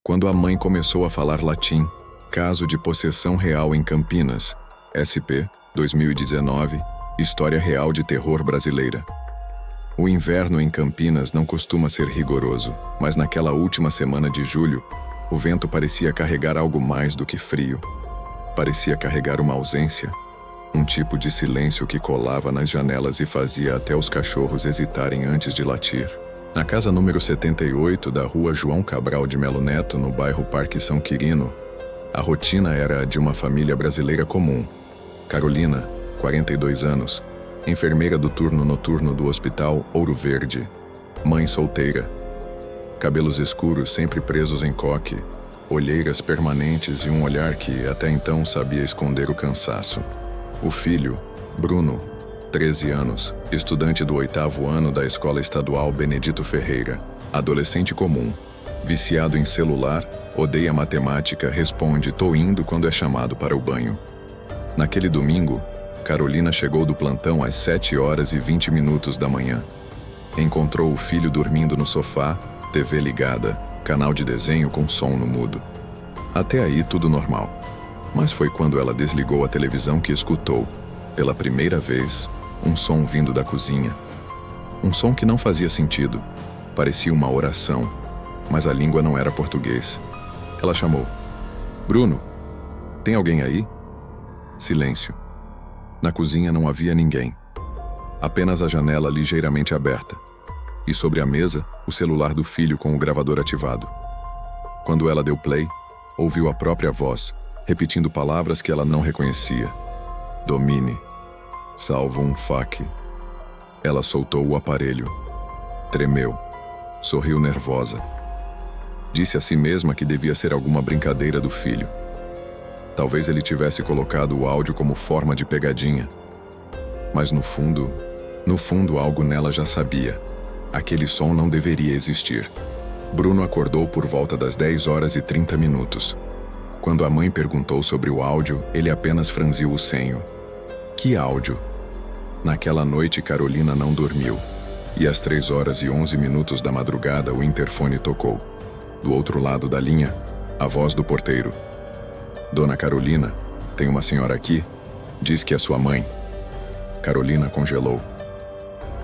Quando a mãe começou a falar latim, caso de possessão real em Campinas, SP, 2019, história real de terror brasileira. O inverno em Campinas não costuma ser rigoroso, mas naquela última semana de julho, o vento parecia carregar algo mais do que frio. Parecia carregar uma ausência, um tipo de silêncio que colava nas janelas e fazia até os cachorros hesitarem antes de latir. Na casa número 78 da rua João Cabral de Melo Neto, no bairro Parque São Quirino, a rotina era a de uma família brasileira comum. Carolina, 42 anos, enfermeira do turno noturno do Hospital Ouro Verde, mãe solteira. Cabelos escuros sempre presos em coque, olheiras permanentes e um olhar que até então sabia esconder o cansaço. O filho, Bruno, 13 anos, estudante do 8º ano da Escola Estadual Benedito Ferreira, adolescente comum, viciado em celular, odeia matemática, responde "tô indo" quando é chamado para o banho. Naquele domingo, Carolina chegou do plantão às 7h20 da manhã. Encontrou o filho dormindo no sofá, TV ligada, canal de desenho com som no mudo. Até aí tudo normal. Mas foi quando ela desligou a televisão que escutou, pela primeira vez, um som vindo da cozinha. Um som que não fazia sentido. Parecia uma oração, mas a língua não era português. Ela chamou: "Bruno, tem alguém aí?" Silêncio. Na cozinha não havia ninguém. Apenas a janela ligeiramente aberta. E sobre a mesa, o celular do filho com o gravador ativado. Quando ela deu play, ouviu a própria voz, repetindo palavras que ela não reconhecia. "Domine. Salvo um fac." Ela soltou o aparelho. Tremeu. Sorriu nervosa. Disse a si mesma que devia ser alguma brincadeira do filho. Talvez ele tivesse colocado o áudio como forma de pegadinha. Mas no fundo algo nela já sabia. Aquele som não deveria existir. Bruno acordou por volta das 10h30. Quando a mãe perguntou sobre o áudio, ele apenas franziu o senho. Que áudio? Naquela noite, Carolina não dormiu. E às 3h11 da madrugada, o interfone tocou. Do outro lado da linha, a voz do porteiro. "Dona Carolina, tem uma senhora aqui? Diz que é sua mãe." Carolina congelou.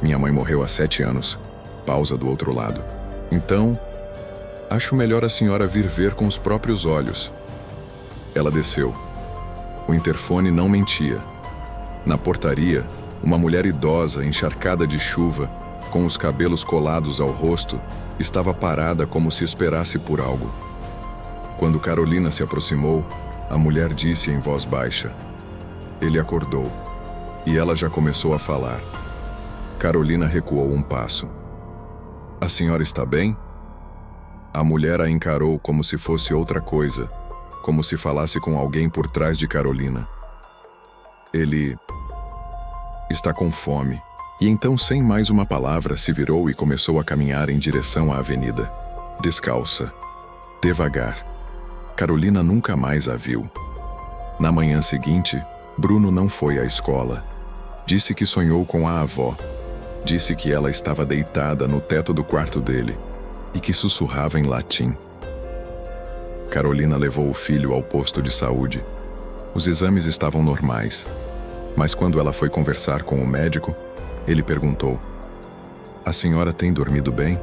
"Minha mãe morreu há 7 anos. Pausa do outro lado. "Então, acho melhor a senhora vir ver com os próprios olhos." Ela desceu. O interfone não mentia. Na portaria, uma mulher idosa, encharcada de chuva, com os cabelos colados ao rosto, estava parada como se esperasse por algo. Quando Carolina se aproximou, a mulher disse em voz baixa: "Ele acordou." E ela já começou a falar. Carolina recuou um passo. "A senhora está bem?" A mulher a encarou como se fosse outra coisa, como se falasse com alguém por trás de Carolina. "Ele está com fome." E então, sem mais uma palavra, se virou e começou a caminhar em direção à avenida. Descalça. Devagar. Carolina nunca mais a viu. Na manhã seguinte, Bruno não foi à escola. Disse que sonhou com a avó. Disse que ela estava deitada no teto do quarto dele e que sussurrava em latim. Carolina levou o filho ao posto de saúde. Os exames estavam normais, mas quando ela foi conversar com o médico, ele perguntou: "A senhora tem dormido bem?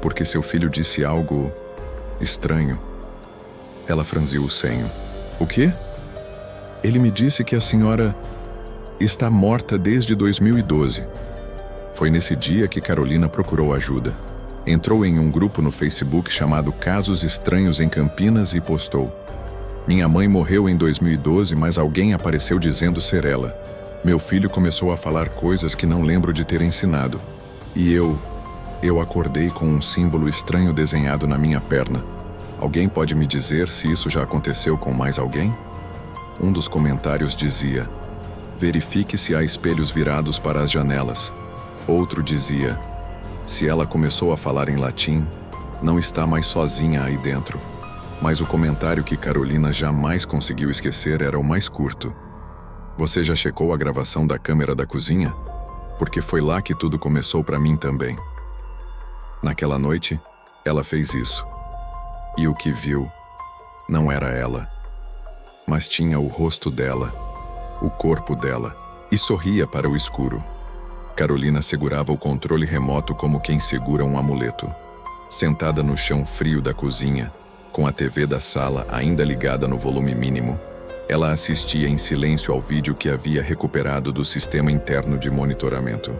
Porque seu filho disse algo estranho." Ela franziu o senho. "O quê?" "Ele me disse que a senhora está morta desde 2012. Foi nesse dia que Carolina procurou ajuda. Entrou em um grupo no Facebook chamado Casos Estranhos em Campinas e postou: "Minha mãe morreu em 2012, mas alguém apareceu dizendo ser ela. Meu filho começou a falar coisas que não lembro de ter ensinado. E eu acordei com um símbolo estranho desenhado na minha perna. Alguém pode me dizer se isso já aconteceu com mais alguém?" Um dos comentários dizia: "Verifique se há espelhos virados para as janelas." Outro dizia: "Se ela começou a falar em latim, não está mais sozinha aí dentro." Mas o comentário que Carolina jamais conseguiu esquecer era o mais curto: "Você já checou a gravação da câmera da cozinha? Porque foi lá que tudo começou para mim também." Naquela noite, ela fez isso. E o que viu não era ela, mas tinha o rosto dela, o corpo dela, e sorria para o escuro. Carolina segurava o controle remoto como quem segura um amuleto. Sentada no chão frio da cozinha, com a TV da sala ainda ligada no volume mínimo, ela assistia em silêncio ao vídeo que havia recuperado do sistema interno de monitoramento.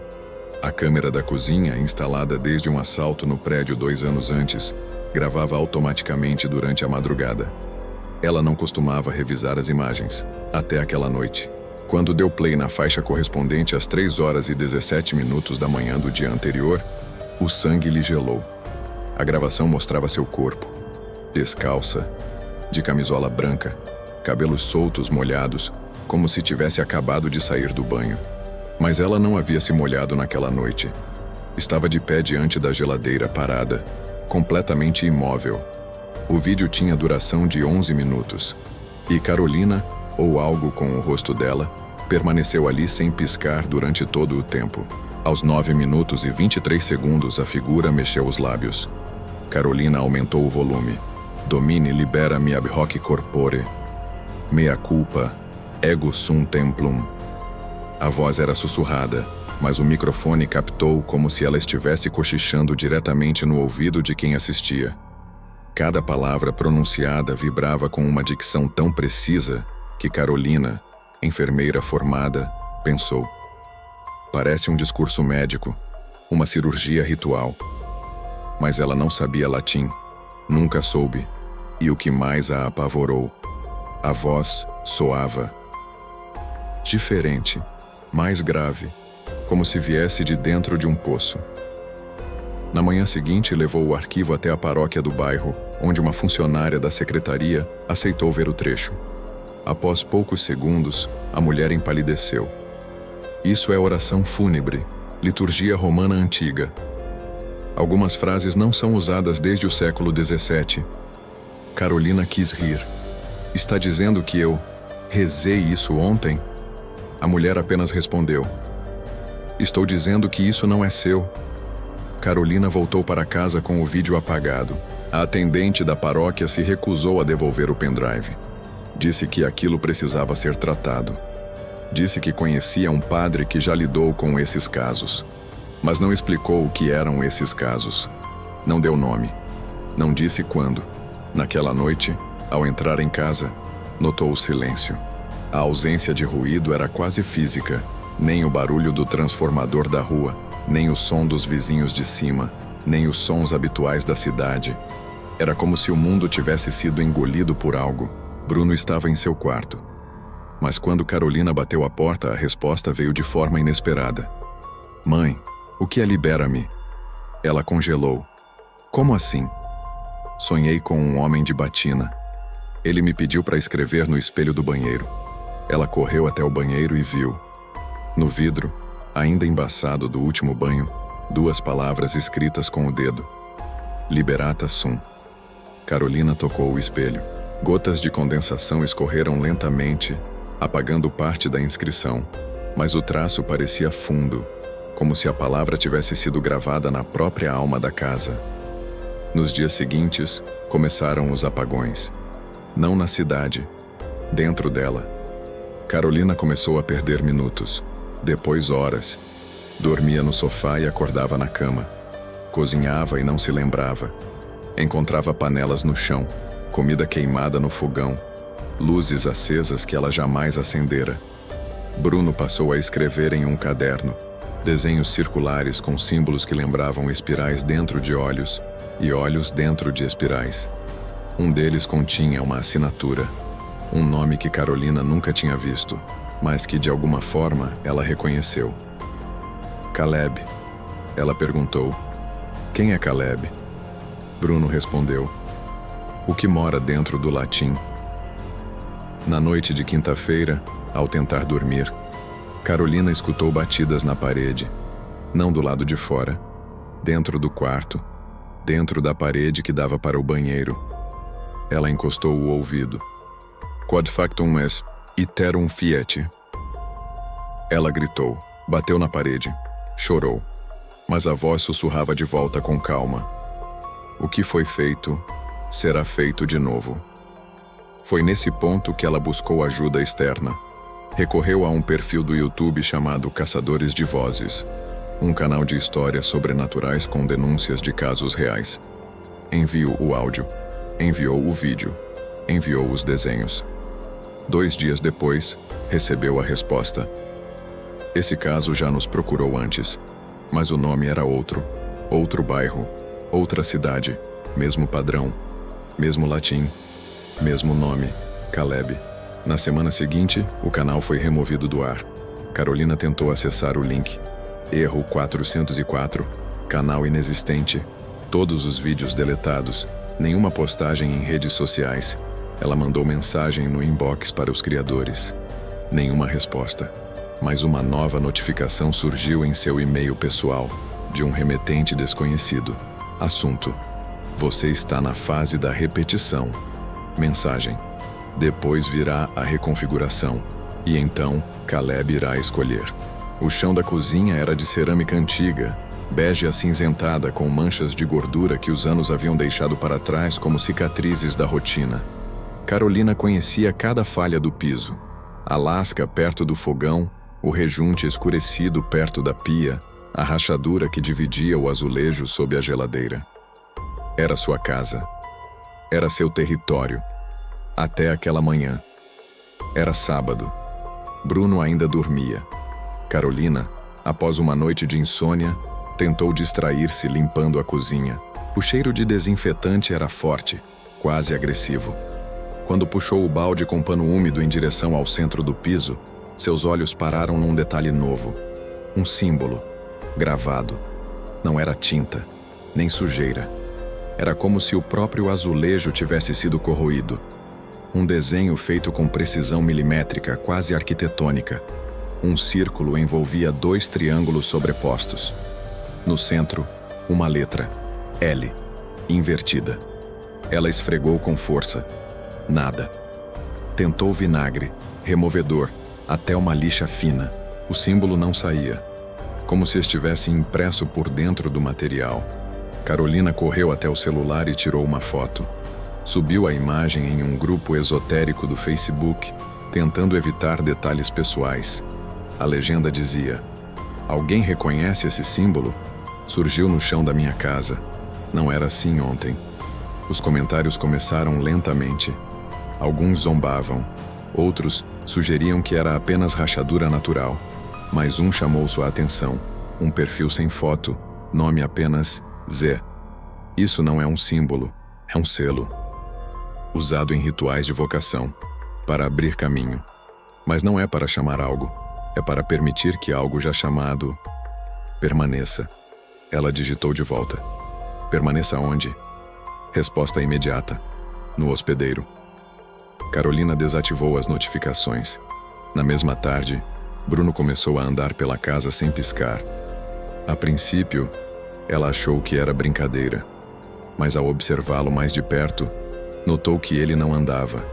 A câmera da cozinha, instalada desde um assalto no prédio 2 anos antes, gravava automaticamente durante a madrugada. Ela não costumava revisar as imagens, até aquela noite, quando deu play na faixa correspondente às 3h17 da manhã do dia anterior. O sangue lhe gelou. A gravação mostrava seu corpo, descalça, de camisola branca, cabelos soltos molhados, como se tivesse acabado de sair do banho. Mas ela não havia se molhado naquela noite. Estava de pé diante da geladeira, parada, completamente imóvel. O vídeo tinha duração de 11 minutos. E Carolina, ou algo com o rosto dela, permaneceu ali sem piscar durante todo o tempo. Aos 9 minutos e 23 segundos, a figura mexeu os lábios. Carolina aumentou o volume. Domine libera-me ab hoc corpore. Mea culpa, ego sum templum. A voz era sussurrada, mas o microfone captou como se ela estivesse cochichando diretamente no ouvido de quem assistia. Cada palavra pronunciada vibrava com uma dicção tão precisa que Carolina, enfermeira formada, pensou: parece um discurso médico, uma cirurgia ritual. Mas ela não sabia latim, nunca soube, e o que mais a apavorou, a voz soava diferente, mais grave, como se viesse de dentro de um poço. Na manhã seguinte, levou o arquivo até a paróquia do bairro, onde uma funcionária da secretaria aceitou ver o trecho. Após poucos segundos, a mulher empalideceu. Isso é oração fúnebre, liturgia romana antiga. Algumas frases não são usadas desde o século XVII. Carolina quis rir. Está dizendo que eu rezei isso ontem? A mulher apenas respondeu: estou dizendo que isso não é seu. Carolina voltou para casa com o vídeo apagado. A atendente da paróquia se recusou a devolver o pendrive. Disse que aquilo precisava ser tratado. Disse que conhecia um padre que já lidou com esses casos, mas não explicou o que eram esses casos. Não deu nome. Não disse quando. Naquela noite, ao entrar em casa, notou o silêncio. A ausência de ruído era quase física. Nem o barulho do transformador da rua, nem o som dos vizinhos de cima, nem os sons habituais da cidade. Era como se o mundo tivesse sido engolido por algo. Bruno estava em seu quarto. Mas quando Carolina bateu a porta, a resposta veio de forma inesperada. Mãe, o que é libera-me? Ela congelou. Como assim? Sonhei com um homem de batina. Ele me pediu para escrever no espelho do banheiro. Ela correu até o banheiro e viu. No vidro, ainda embaçado do último banho, 2 palavras escritas com o dedo. Liberata sum. Carolina tocou o espelho. Gotas de condensação escorreram lentamente, apagando parte da inscrição, mas o traço parecia fundo, como se a palavra tivesse sido gravada na própria alma da casa. Nos dias seguintes, começaram os apagões. Não na cidade, dentro dela. Carolina começou a perder minutos, depois horas. Dormia no sofá e acordava na cama. Cozinhava e não se lembrava. Encontrava panelas no chão, comida queimada no fogão, luzes acesas que ela jamais acendera. Bruno passou a escrever em um caderno, desenhos circulares com símbolos que lembravam espirais dentro de olhos e olhos dentro de espirais. Um deles continha uma assinatura, um nome que Carolina nunca tinha visto, mas que de alguma forma ela reconheceu. Caleb. Ela perguntou: quem é Caleb? Bruno respondeu: o que mora dentro do latim. Na noite de quinta-feira, ao tentar dormir, Carolina escutou batidas na parede, não do lado de fora, dentro do quarto, dentro da parede que dava para o banheiro. Ela encostou o ouvido. Quod factum est, iterum fiet. Ela gritou, bateu na parede, chorou, mas a voz sussurrava de volta com calma. O que foi feito, será feito de novo. Foi nesse ponto que ela buscou ajuda externa. Recorreu a um perfil do YouTube chamado Caçadores de Vozes, um canal de histórias sobrenaturais com denúncias de casos reais. Enviou o áudio, enviou o vídeo, enviou os desenhos. 2 dias depois, recebeu a resposta. Esse caso já nos procurou antes, mas o nome era outro bairro, outra cidade, mesmo padrão, mesmo latim, mesmo nome, Caleb. Na semana seguinte, o canal foi removido do ar. Carolina tentou acessar o link. Erro 404, canal inexistente, todos os vídeos deletados, nenhuma postagem em redes sociais. Ela mandou mensagem no inbox para os criadores. Nenhuma resposta. Mas uma nova notificação surgiu em seu e-mail pessoal, de um remetente desconhecido. Assunto: você está na fase da repetição. Mensagem: depois virá a reconfiguração, e então Caleb irá escolher. O chão da cozinha era de cerâmica antiga, bege acinzentada com manchas de gordura que os anos haviam deixado para trás como cicatrizes da rotina. Carolina conhecia cada falha do piso. A lasca perto do fogão, o rejunte escurecido perto da pia, a rachadura que dividia o azulejo sob a geladeira. Era sua casa. Era seu território. Até aquela manhã. Era sábado. Bruno ainda dormia. Carolina, após uma noite de insônia, tentou distrair-se limpando a cozinha. O cheiro de desinfetante era forte, quase agressivo. Quando puxou o balde com pano úmido em direção ao centro do piso, seus olhos pararam num detalhe novo. Um símbolo, gravado. Não era tinta, nem sujeira. Era como se o próprio azulejo tivesse sido corroído. Um desenho feito com precisão milimétrica, quase arquitetônica. Um círculo envolvia 2 triângulos sobrepostos. No centro, uma letra, L, invertida. Ela esfregou com força. Nada. Tentou vinagre, removedor, até uma lixa fina. O símbolo não saía, como se estivesse impresso por dentro do material. Carolina correu até o celular e tirou uma foto. Subiu a imagem em um grupo esotérico do Facebook, tentando evitar detalhes pessoais. A legenda dizia: alguém reconhece esse símbolo? Surgiu no chão da minha casa. Não era assim ontem. Os comentários começaram lentamente. Alguns zombavam, outros sugeriam que era apenas rachadura natural. Mas um chamou sua atenção, um perfil sem foto, nome apenas Z. Isso não é um símbolo, é um selo. Usado em rituais de vocação, para abrir caminho. Mas não é para chamar algo, é para permitir que algo já chamado permaneça. Ela digitou de volta. Permaneça onde? Resposta imediata. No hospedeiro. Carolina desativou as notificações. Na mesma tarde, Bruno começou a andar pela casa sem piscar. A princípio, ela achou que era brincadeira, mas ao observá-lo mais de perto, notou que ele não andava.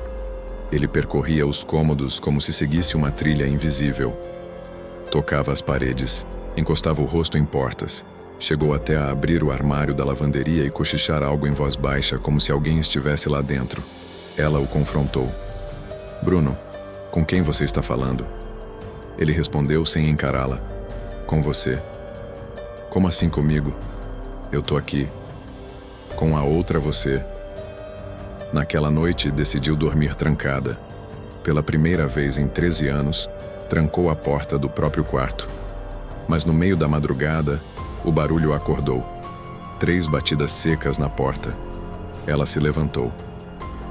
Ele percorria os cômodos como se seguisse uma trilha invisível. Tocava as paredes, encostava o rosto em portas. Chegou até a abrir o armário da lavanderia e cochichar algo em voz baixa, como se alguém estivesse lá dentro. Ela o confrontou. Bruno, com quem você está falando? Ele respondeu sem encará-la. Com você. Como assim comigo? Eu tô aqui. Com a outra você. Naquela noite, decidiu dormir trancada. Pela primeira vez em 13 anos, trancou a porta do próprio quarto. Mas no meio da madrugada, o barulho a acordou. 3 batidas secas na porta. Ela se levantou.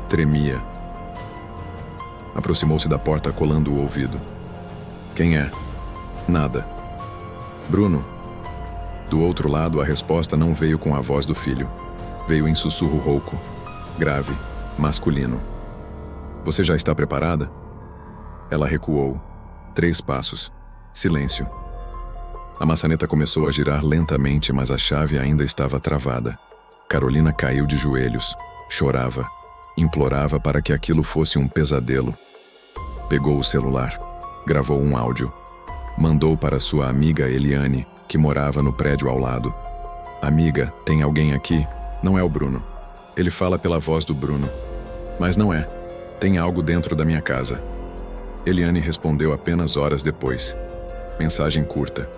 Tremia. Aproximou-se da porta colando o ouvido. Quem é? Nada. Bruno. Do outro lado, a resposta não veio com a voz do filho. Veio em sussurro rouco, grave, masculino. Você já está preparada? Ela recuou. 3 passos. Silêncio. A maçaneta começou a girar lentamente, mas a chave ainda estava travada. Carolina caiu de joelhos. Chorava. Implorava para que aquilo fosse um pesadelo. Pegou o celular. Gravou um áudio. Mandou para sua amiga Eliane, que morava no prédio ao lado. Amiga, tem alguém aqui? Não é o Bruno. Ele fala pela voz do Bruno. Mas não é. Tem algo dentro da minha casa. Eliane respondeu apenas horas depois. Mensagem curta.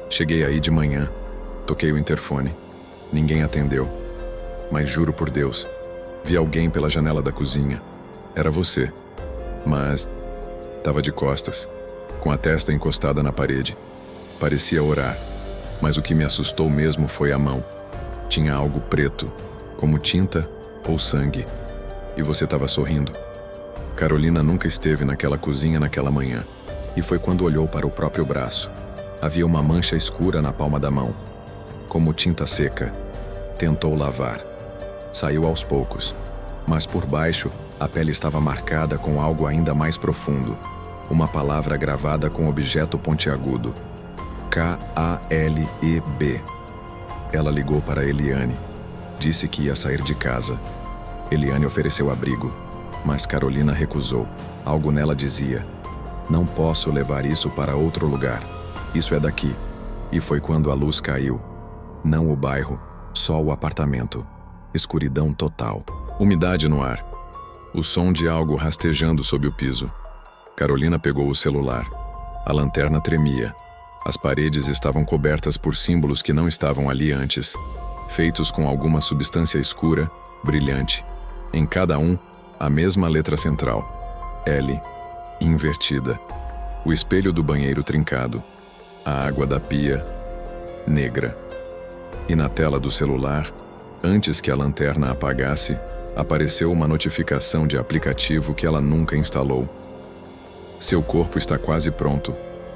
Cheguei aí de manhã. Toquei o interfone. Ninguém atendeu. Mas juro por Deus, vi alguém pela janela da cozinha. Era você. Mas estava de costas, com a testa encostada na parede. Parecia orar. Mas o que me assustou mesmo foi a mão. Tinha algo preto, como tinta ou sangue. E você estava sorrindo. Carolina nunca esteve naquela cozinha naquela manhã. E foi quando olhou para o próprio braço. Havia uma mancha escura na palma da mão, como tinta seca. Tentou lavar. Saiu aos poucos. Mas por baixo, a pele estava marcada com algo ainda mais profundo. Uma palavra gravada com objeto pontiagudo. K-A-L-E-B. Ela ligou para Eliane. Disse que ia sair de casa. Eliane ofereceu abrigo, mas Carolina recusou. Algo nela dizia: não posso levar isso para outro lugar. Isso é daqui. E foi quando a luz caiu. Não o bairro, só o apartamento. Escuridão total. Umidade no ar. O som de algo rastejando sob o piso. Carolina pegou o celular. A lanterna tremia. As paredes estavam cobertas por símbolos que não estavam ali antes, feitos com alguma substância escura, brilhante. Em cada um, a mesma letra central. L, invertida. O espelho do banheiro trincado. A água da pia, negra. E na tela do celular, antes que a lanterna apagasse, apareceu uma notificação de aplicativo que ela nunca instalou. Seu corpo está quase pronto.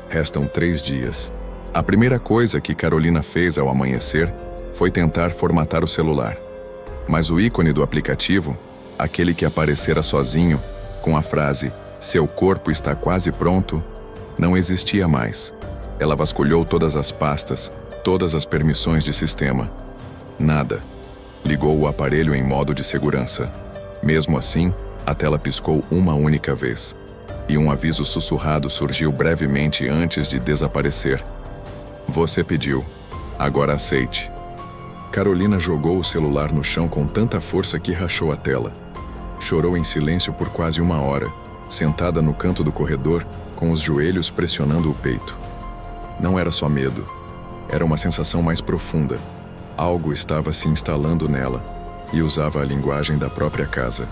Restam 3 dias. A primeira coisa que Carolina fez ao amanhecer foi tentar formatar o celular. Mas o ícone do aplicativo, aquele que aparecera sozinho, com a frase "Seu corpo está quase pronto", não existia mais. Ela vasculhou todas as pastas, todas as permissões de sistema. Nada. Ligou o aparelho em modo de segurança. Mesmo assim, a tela piscou uma única vez. E um aviso sussurrado surgiu brevemente antes de desaparecer. Você pediu. Agora aceite. Carolina jogou o celular no chão com tanta força que rachou a tela. Chorou em silêncio por quase 1 hora, sentada no canto do corredor, com os joelhos pressionando o peito. Não era só medo. Era uma sensação mais profunda. Algo estava se instalando nela e usava a linguagem da própria casa.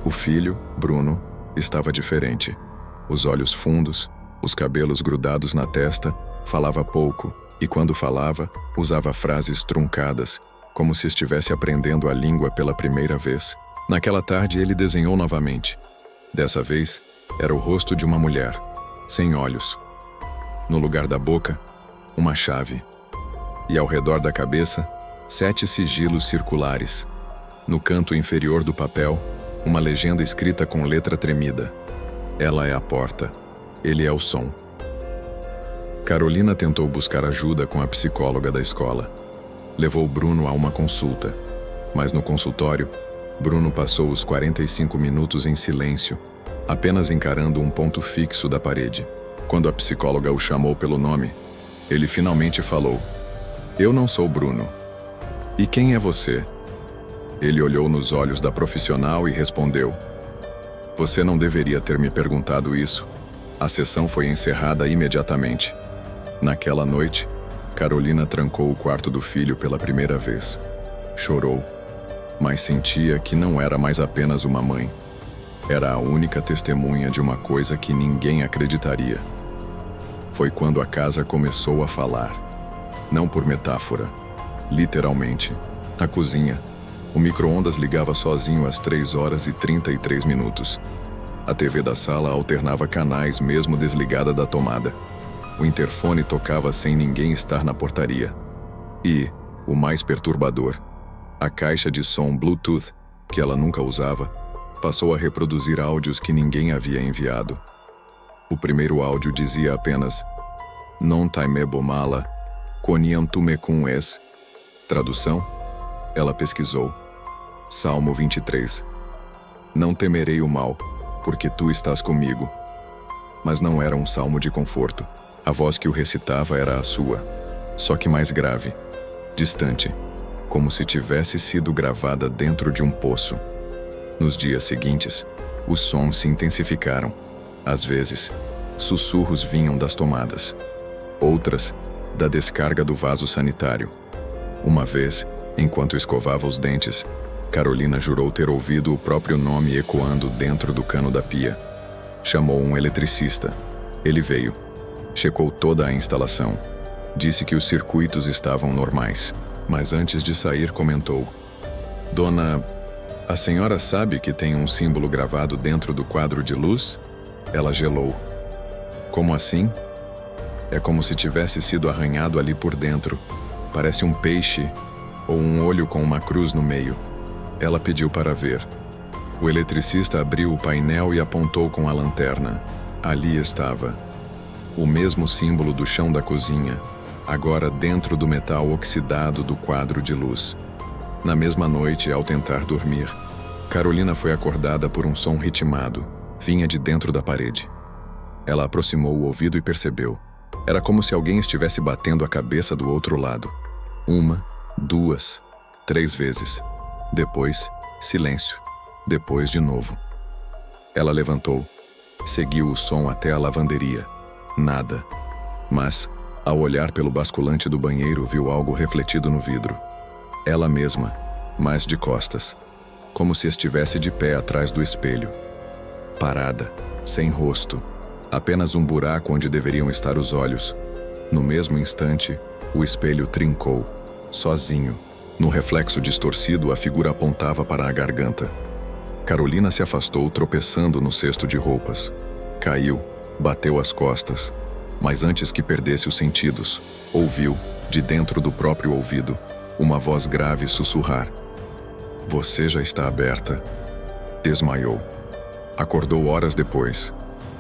O filho, Bruno, estava diferente. Os olhos fundos, os cabelos grudados na testa, falava pouco e, quando falava, usava frases truncadas, como se estivesse aprendendo a língua pela primeira vez. Naquela tarde, ele desenhou novamente. Dessa vez, era o rosto de uma mulher, sem olhos. No lugar da boca, uma chave. E ao redor da cabeça, 7 sigilos circulares. No canto inferior do papel, uma legenda escrita com letra tremida. Ela é a porta. Ele é o som. Carolina tentou buscar ajuda com a psicóloga da escola. Levou Bruno a uma consulta. Mas no consultório, Bruno passou os 45 minutos em silêncio, apenas encarando um ponto fixo da parede. Quando a psicóloga o chamou pelo nome, ele finalmente falou: Eu não sou Bruno. E quem é você? Ele olhou nos olhos da profissional e respondeu: Você não deveria ter me perguntado isso. A sessão foi encerrada imediatamente. Naquela noite, Carolina trancou o quarto do filho pela primeira vez. Chorou, mas sentia que não era mais apenas uma mãe. Era a única testemunha de uma coisa que ninguém acreditaria. Foi quando a casa começou a falar. Não por metáfora, literalmente. A cozinha. O micro-ondas ligava sozinho às 3h33. A TV da sala alternava canais mesmo desligada da tomada. O interfone tocava sem ninguém estar na portaria. E, o mais perturbador, a caixa de som Bluetooth, que ela nunca usava, passou a reproduzir áudios que ninguém havia enviado. O primeiro áudio dizia apenas: Non taimebo mala, quoniam tu me cum es. Tradução? Ela pesquisou. Salmo 23. Não temerei o mal, porque tu estás comigo. Mas não era um salmo de conforto. A voz que o recitava era a sua, só que mais grave, distante, como se tivesse sido gravada dentro de um poço. Nos dias seguintes, os sons se intensificaram. Às vezes, sussurros vinham das tomadas. Outras, da descarga do vaso sanitário. Uma vez, enquanto escovava os dentes, Carolina jurou ter ouvido o próprio nome ecoando dentro do cano da pia. Chamou um eletricista. Ele veio. Checou toda a instalação. Disse que os circuitos estavam normais, mas antes de sair comentou: "Dona, a senhora sabe que tem um símbolo gravado dentro do quadro de luz?" Ela gelou. "Como assim?" "É como se tivesse sido arranhado ali por dentro. Parece um peixe ou um olho com uma cruz no meio." Ela pediu para ver. O eletricista abriu o painel e apontou com a lanterna. Ali estava. O mesmo símbolo do chão da cozinha, agora dentro do metal oxidado do quadro de luz. Na mesma noite, ao tentar dormir, Carolina foi acordada por um som ritmado. Vinha de dentro da parede. Ela aproximou o ouvido e percebeu. Era como se alguém estivesse batendo a cabeça do outro lado. 1, 2, 3 vezes. Depois, silêncio. Depois de novo. Ela levantou. Seguiu o som até a lavanderia. Nada. Mas, ao olhar pelo basculante do banheiro, viu algo refletido no vidro. Ela mesma, mas de costas. Como se estivesse de pé atrás do espelho. Parada, sem rosto. Apenas um buraco onde deveriam estar os olhos. No mesmo instante, o espelho trincou. Sozinho. No reflexo distorcido, a figura apontava para a garganta. Carolina se afastou, tropeçando no cesto de roupas. Caiu, bateu as costas. Mas antes que perdesse os sentidos, ouviu, de dentro do próprio ouvido, uma voz grave sussurrar: "Você já está aberta." Desmaiou. Acordou horas depois,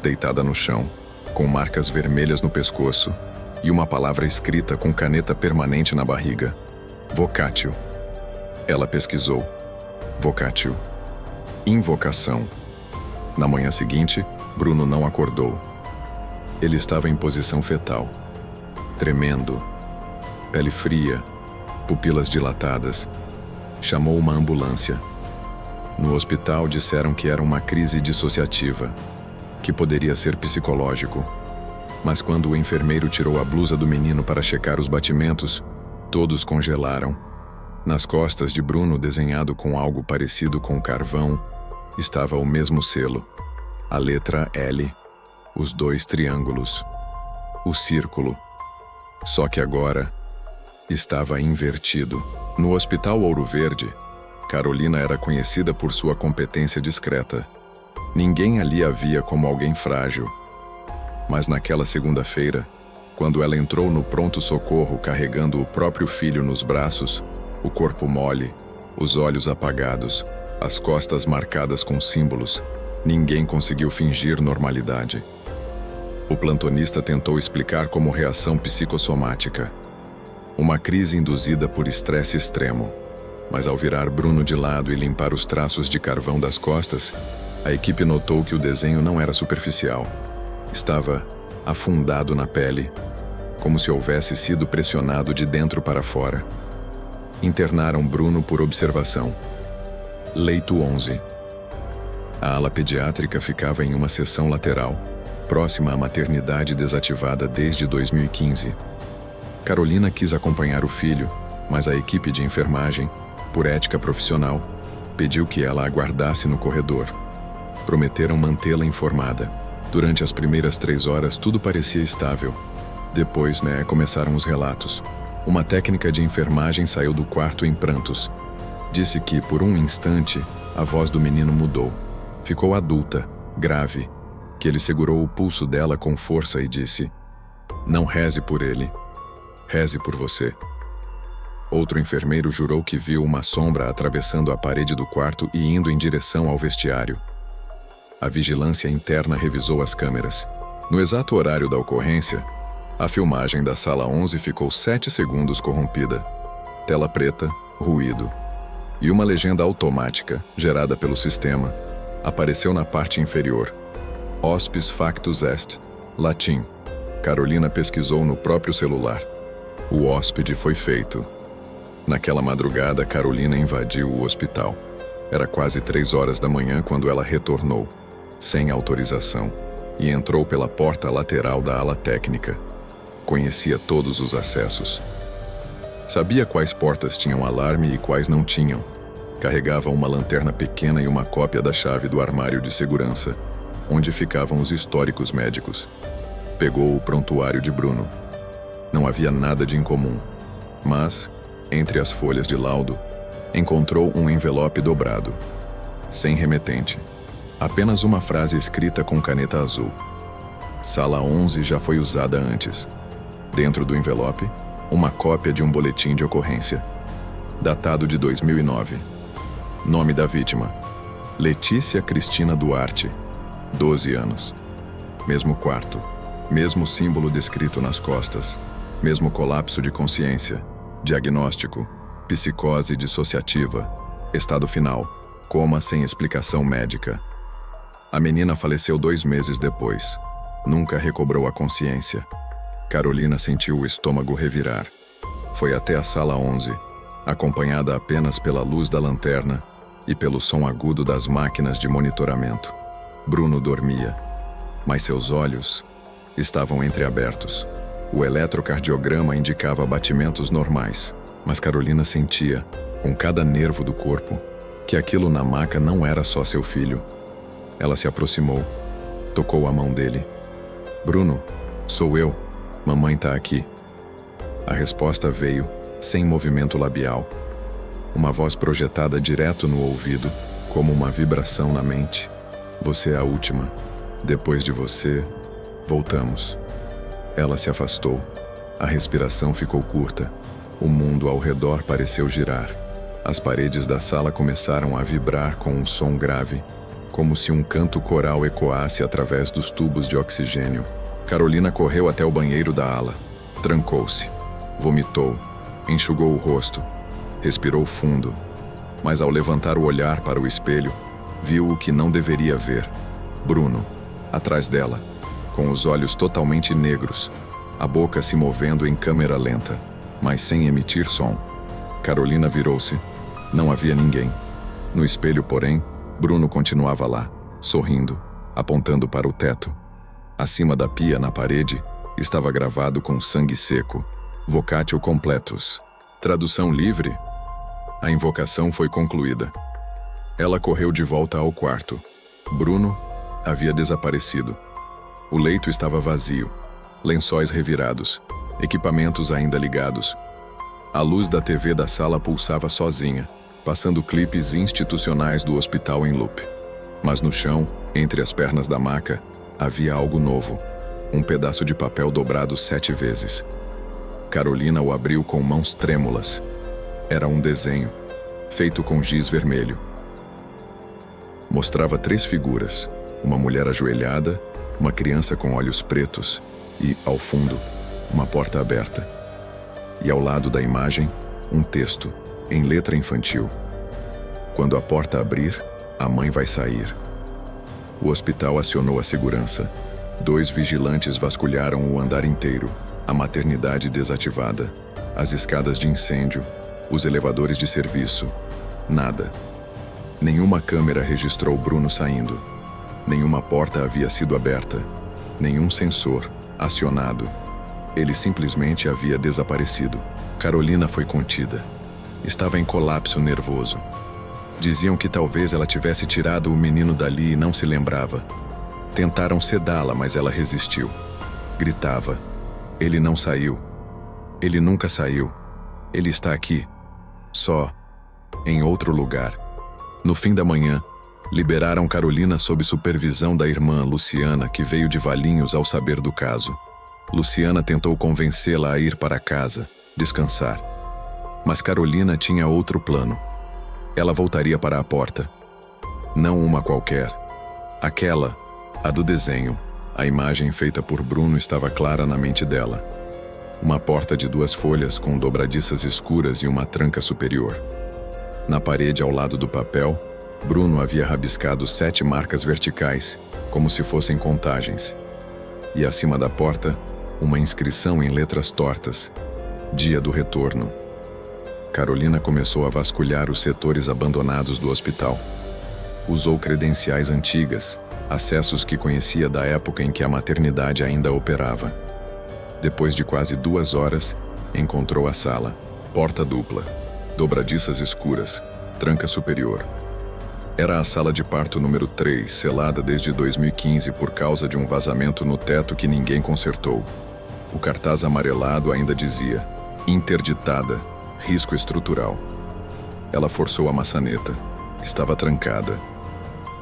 deitada no chão, com marcas vermelhas no pescoço e uma palavra escrita com caneta permanente na barriga: Vocatio. Ela pesquisou. Vocatio. Invocação. Na manhã seguinte, Bruno não acordou. Ele estava em posição fetal, tremendo, pele fria, pupilas dilatadas. Chamou uma ambulância. No hospital disseram que era uma crise dissociativa, que poderia ser psicológico. Mas quando o enfermeiro tirou a blusa do menino para checar os batimentos, todos congelaram. Nas costas de Bruno, desenhado com algo parecido com carvão, estava o mesmo selo, a letra L, os 2 triângulos, o círculo. Só que agora estava invertido. No Hospital Ouro Verde, Carolina era conhecida por sua competência discreta. Ninguém ali a via como alguém frágil. Mas naquela segunda-feira, quando ela entrou no pronto-socorro carregando o próprio filho nos braços, o corpo mole, os olhos apagados, as costas marcadas com símbolos, ninguém conseguiu fingir normalidade. O plantonista tentou explicar como reação psicossomática. Uma crise induzida por estresse extremo. Mas ao virar Bruno de lado e limpar os traços de carvão das costas, a equipe notou que o desenho não era superficial. Estava afundado na pele, como se houvesse sido pressionado de dentro para fora. Internaram Bruno por observação. Leito 11. A ala pediátrica ficava em uma seção lateral, próxima à maternidade desativada desde 2015. Carolina quis acompanhar o filho, mas a equipe de enfermagem, por ética profissional, pediu que ela aguardasse no corredor. Prometeram mantê-la informada. Durante as primeiras 3 horas tudo parecia estável. Depois, começaram os relatos. Uma técnica de enfermagem saiu do quarto em prantos. Disse que, por um instante, a voz do menino mudou. Ficou adulta, grave, que ele segurou o pulso dela com força e disse: "Não reze por ele. Reze por você." Outro enfermeiro jurou que viu uma sombra atravessando a parede do quarto e indo em direção ao vestiário. A vigilância interna revisou as câmeras. No exato horário da ocorrência, a filmagem da sala 11 ficou 7 segundos corrompida. Tela preta, ruído. E uma legenda automática, gerada pelo sistema, apareceu na parte inferior. Hospes factus est, latim. Carolina pesquisou no próprio celular. O hóspede foi feito. Naquela madrugada, Carolina invadiu o hospital. Era quase 3 horas da manhã quando ela retornou, sem autorização, e entrou pela porta lateral da ala técnica. Conhecia todos os acessos. Sabia quais portas tinham alarme e quais não tinham. Carregava uma lanterna pequena e uma cópia da chave do armário de segurança, onde ficavam os históricos médicos. Pegou o prontuário de Bruno. Não havia nada de incomum, mas, entre as folhas de laudo, encontrou um envelope dobrado, sem remetente. Apenas uma frase escrita com caneta azul. Sala 11 já foi usada antes. Dentro do envelope, uma cópia de um boletim de ocorrência, datado de 2009. Nome da vítima: Letícia Cristina Duarte, 12 anos. Mesmo quarto, mesmo símbolo descrito nas costas, mesmo colapso de consciência, diagnóstico, psicose dissociativa, estado final, coma sem explicação médica. A menina faleceu 2 meses depois. Nunca recobrou a consciência. Carolina sentiu o estômago revirar. Foi até a sala 11, acompanhada apenas pela luz da lanterna e pelo som agudo das máquinas de monitoramento. Bruno dormia, mas seus olhos estavam entreabertos. O eletrocardiograma indicava batimentos normais, mas Carolina sentia, com cada nervo do corpo, que aquilo na maca não era só seu filho. Ela se aproximou, tocou a mão dele. "Bruno, sou eu. Mamãe tá aqui." A resposta veio, sem movimento labial. Uma voz projetada direto no ouvido, como uma vibração na mente. "Você é a última. Depois de você, voltamos." Ela se afastou. A respiração ficou curta. O mundo ao redor pareceu girar. As paredes da sala começaram a vibrar com um som grave, como se um canto coral ecoasse através dos tubos de oxigênio. Carolina correu até o banheiro da ala. Trancou-se. Vomitou. Enxugou o rosto. Respirou fundo. Mas ao levantar o olhar para o espelho, viu o que não deveria ver. Bruno, atrás dela, com os olhos totalmente negros, a boca se movendo em câmera lenta, mas sem emitir som. Carolina virou-se. Não havia ninguém. No espelho, porém, Bruno continuava lá, sorrindo, apontando para o teto. Acima da pia, na parede, estava gravado com sangue seco: Vocatio completus. Tradução livre. A invocação foi concluída. Ela correu de volta ao quarto. Bruno havia desaparecido. O leito estava vazio, lençóis revirados, equipamentos ainda ligados. A luz da TV da sala pulsava sozinha, passando clipes institucionais do hospital em loop. Mas no chão, entre as pernas da maca, havia algo novo. Um pedaço de papel dobrado 7 vezes. Carolina o abriu com mãos trêmulas. Era um desenho, feito com giz vermelho. Mostrava 3 figuras: uma mulher ajoelhada, uma criança com olhos pretos e, ao fundo, uma porta aberta. E ao lado da imagem, um texto, em letra infantil: "Quando a porta abrir, a mãe vai sair." O hospital acionou a segurança. 2 vigilantes vasculharam o andar inteiro, a maternidade desativada, as escadas de incêndio, os elevadores de serviço. Nada. Nenhuma câmera registrou Bruno saindo. Nenhuma porta havia sido aberta. Nenhum sensor acionado. Ele simplesmente havia desaparecido. Carolina foi contida. Estava em colapso nervoso. Diziam que talvez ela tivesse tirado o menino dali e não se lembrava. Tentaram sedá-la, mas ela resistiu. Gritava: "Ele não saiu. Ele nunca saiu. Ele está aqui. Só. Em outro lugar." No fim da manhã, liberaram Carolina sob supervisão da irmã Luciana, que veio de Valinhos ao saber do caso. Luciana tentou convencê-la a ir para casa, descansar. Mas Carolina tinha outro plano. Ela voltaria para a porta. Não uma qualquer. Aquela, a do desenho. A imagem feita por Bruno estava clara na mente dela. Uma porta de 2 folhas com dobradiças escuras e uma tranca superior. Na parede ao lado do papel, Bruno havia rabiscado 7 marcas verticais, como se fossem contagens. E acima da porta, uma inscrição em letras tortas: "Dia do retorno." Carolina começou a vasculhar os setores abandonados do hospital. Usou credenciais antigas, acessos que conhecia da época em que a maternidade ainda operava. Depois de quase 2 horas, encontrou a sala, porta dupla, dobradiças escuras, tranca superior. Era a sala de parto número 3, selada desde 2015 por causa de um vazamento no teto que ninguém consertou. O cartaz amarelado ainda dizia: interditada, risco estrutural. Ela forçou a maçaneta. Estava trancada.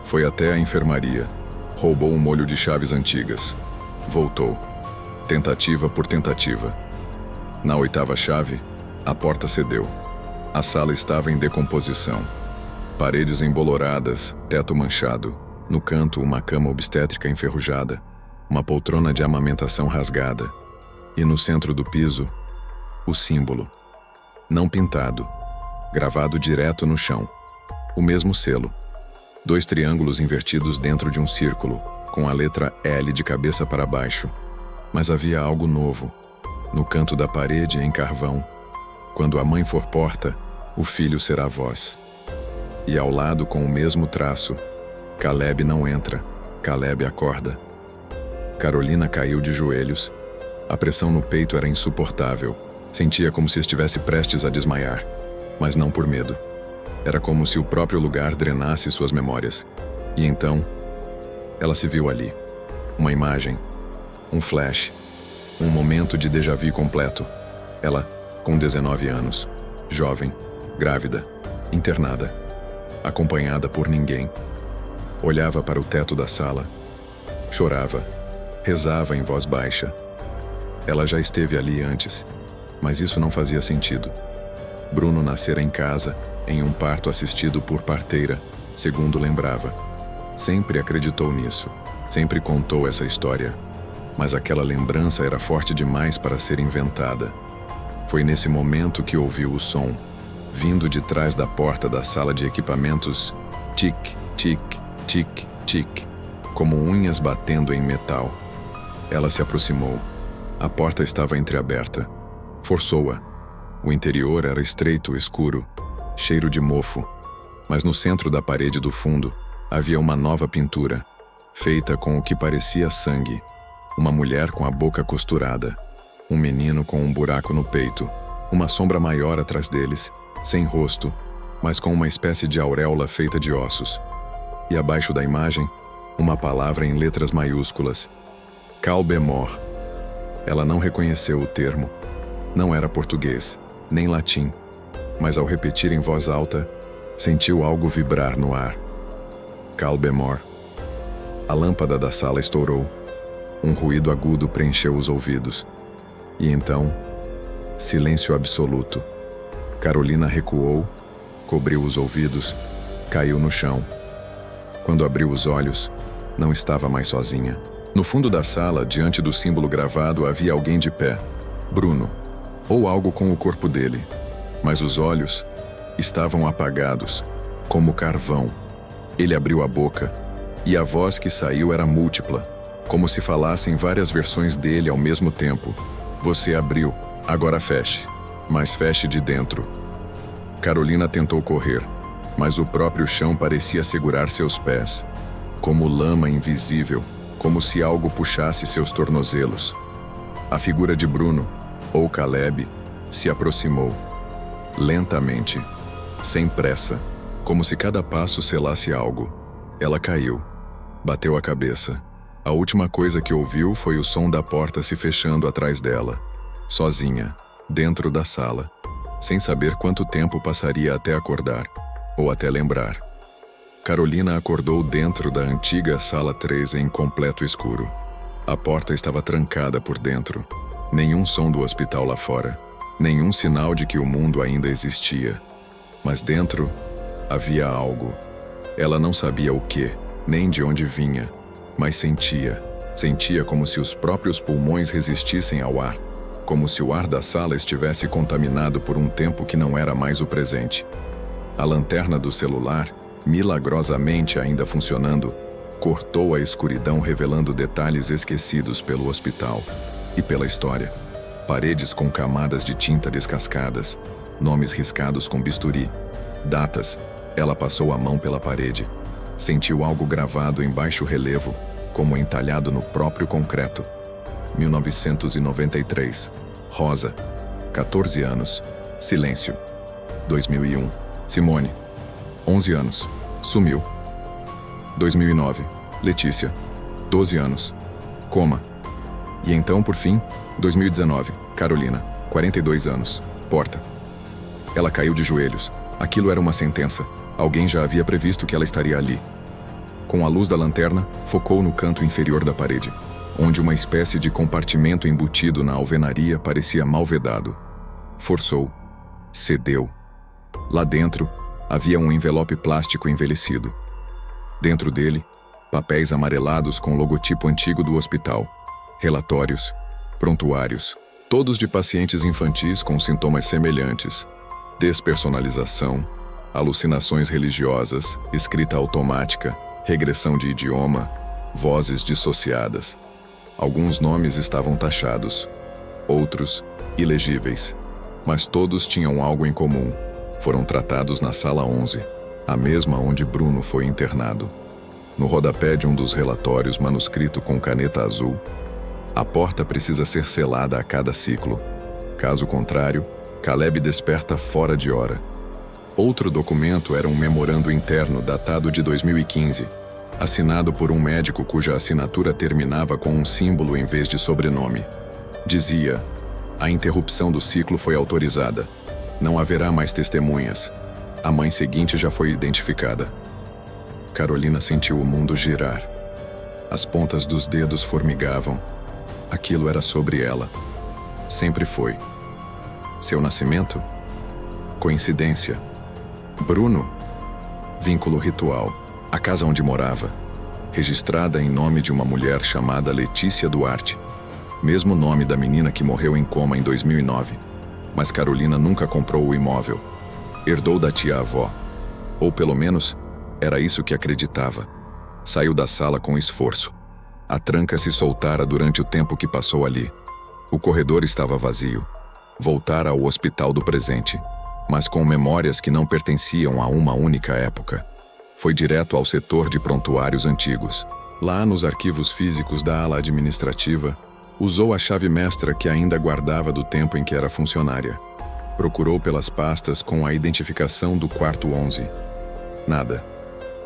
Foi até a enfermaria. Roubou um molho de chaves antigas. Voltou. Tentativa por tentativa. Na 8ª chave, a porta cedeu. A sala estava em decomposição. Paredes emboloradas, teto manchado. No canto, uma cama obstétrica enferrujada. Uma poltrona de amamentação rasgada. E no centro do piso, o símbolo. Não pintado, gravado direto no chão. O mesmo selo. 2 triângulos invertidos dentro de um círculo, com a letra L de cabeça para baixo. Mas havia algo novo. No canto da parede, em carvão. Quando a mãe for porta, o filho será voz. E ao lado, com o mesmo traço, Caleb não entra, Caleb acorda. Carolina caiu de joelhos. A pressão no peito era insuportável. Sentia como se estivesse prestes a desmaiar, mas não por medo. Era como se o próprio lugar drenasse suas memórias. E então, ela se viu ali. Uma imagem, um flash, um momento de déjà vu completo. Ela, com 19 anos, jovem, grávida, internada, acompanhada por ninguém. Olhava para o teto da sala, chorava, rezava em voz baixa. Ela já esteve ali antes, mas isso não fazia sentido. Bruno nascera em casa, em um parto assistido por parteira, segundo lembrava. Sempre acreditou nisso, sempre contou essa história, mas aquela lembrança era forte demais para ser inventada. Foi nesse momento que ouviu o som, vindo de trás da porta da sala de equipamentos, tic, tic, tic, tic, como unhas batendo em metal. Ela se aproximou. A porta estava entreaberta. Forçou-a. O interior era estreito, escuro, cheiro de mofo, mas no centro da parede do fundo havia uma nova pintura, feita com o que parecia sangue. Uma mulher com a boca costurada, um menino com um buraco no peito, uma sombra maior atrás deles, sem rosto, mas com uma espécie de auréola feita de ossos. E abaixo da imagem, uma palavra em letras maiúsculas: Calbemor. Ela não reconheceu o termo. Não era português, nem latim, mas ao repetir em voz alta, sentiu algo vibrar no ar. Calbemor. A lâmpada da sala estourou. Um ruído agudo preencheu os ouvidos. E então, silêncio absoluto. Carolina recuou, cobriu os ouvidos, caiu no chão. Quando abriu os olhos, não estava mais sozinha. No fundo da sala, diante do símbolo gravado, havia alguém de pé. Bruno. Ou algo com o corpo dele. Mas os olhos estavam apagados, como carvão. Ele abriu a boca, e a voz que saiu era múltipla, como se falassem várias versões dele ao mesmo tempo. Você abriu, agora feche, mas feche de dentro. Carolina tentou correr, mas o próprio chão parecia segurar seus pés, como lama invisível, como se algo puxasse seus tornozelos. A figura de Bruno, ou Caleb, se aproximou. Lentamente, sem pressa, como se cada passo selasse algo. Ela caiu, bateu a cabeça. A última coisa que ouviu foi o som da porta se fechando atrás dela, sozinha, dentro da sala, sem saber quanto tempo passaria até acordar, ou até lembrar. Carolina acordou dentro da antiga sala 3 em completo escuro. A porta estava trancada por dentro. Nenhum som do hospital lá fora. Nenhum sinal de que o mundo ainda existia. Mas dentro havia algo. Ela não sabia o que, nem de onde vinha, mas sentia. Sentia como se os próprios pulmões resistissem ao ar, como se o ar da sala estivesse contaminado por um tempo que não era mais o presente. A lanterna do celular, milagrosamente ainda funcionando, cortou a escuridão revelando detalhes esquecidos pelo hospital e pela história. Paredes com camadas de tinta descascadas, nomes riscados com bisturi, datas. Ela passou a mão pela parede. Sentiu algo gravado em baixo relevo, como entalhado no próprio concreto. 1993. Rosa, 14 anos. Silêncio. 2001. Simone, 11 anos. Sumiu. 2009. Letícia, 12 anos. Coma. E então, por fim, 2019. Carolina, 42 anos. Porta. Ela caiu de joelhos. Aquilo era uma sentença. Alguém já havia previsto que ela estaria ali. Com a luz da lanterna, focou no canto inferior da parede, onde uma espécie de compartimento embutido na alvenaria parecia mal vedado. Forçou. Cedeu. Lá dentro, havia um envelope plástico envelhecido. Dentro dele, papéis amarelados com o logotipo antigo do hospital. Relatórios, prontuários, todos de pacientes infantis com sintomas semelhantes. Despersonalização, alucinações religiosas, escrita automática, regressão de idioma, vozes dissociadas. Alguns nomes estavam taxados, outros ilegíveis, mas todos tinham algo em comum. Foram tratados na sala 11, a mesma onde Bruno foi internado. No rodapé de um dos relatórios, manuscrito com caneta azul: a porta precisa ser selada a cada ciclo. Caso contrário, Caleb desperta fora de hora. Outro documento era um memorando interno datado de 2015, assinado por um médico cuja assinatura terminava com um símbolo em vez de sobrenome. Dizia: a interrupção do ciclo foi autorizada. Não haverá mais testemunhas. A mãe seguinte já foi identificada. Carolina sentiu o mundo girar. As pontas dos dedos formigavam. Aquilo era sobre ela. Sempre foi. Seu nascimento? Coincidência. Bruno? Vínculo ritual. A casa onde morava, registrada em nome de uma mulher chamada Letícia Duarte. Mesmo nome da menina que morreu em coma em 2009. Mas Carolina nunca comprou o imóvel. Herdou da tia-avó. Ou pelo menos, era isso que acreditava. Saiu da sala com esforço. A tranca se soltara durante o tempo que passou ali. O corredor estava vazio. Voltara ao hospital do presente, mas com memórias que não pertenciam a uma única época. Foi direto ao setor de prontuários antigos. Lá, nos arquivos físicos da ala administrativa, usou a chave mestra que ainda guardava do tempo em que era funcionária. Procurou pelas pastas com a identificação do quarto 11. Nada.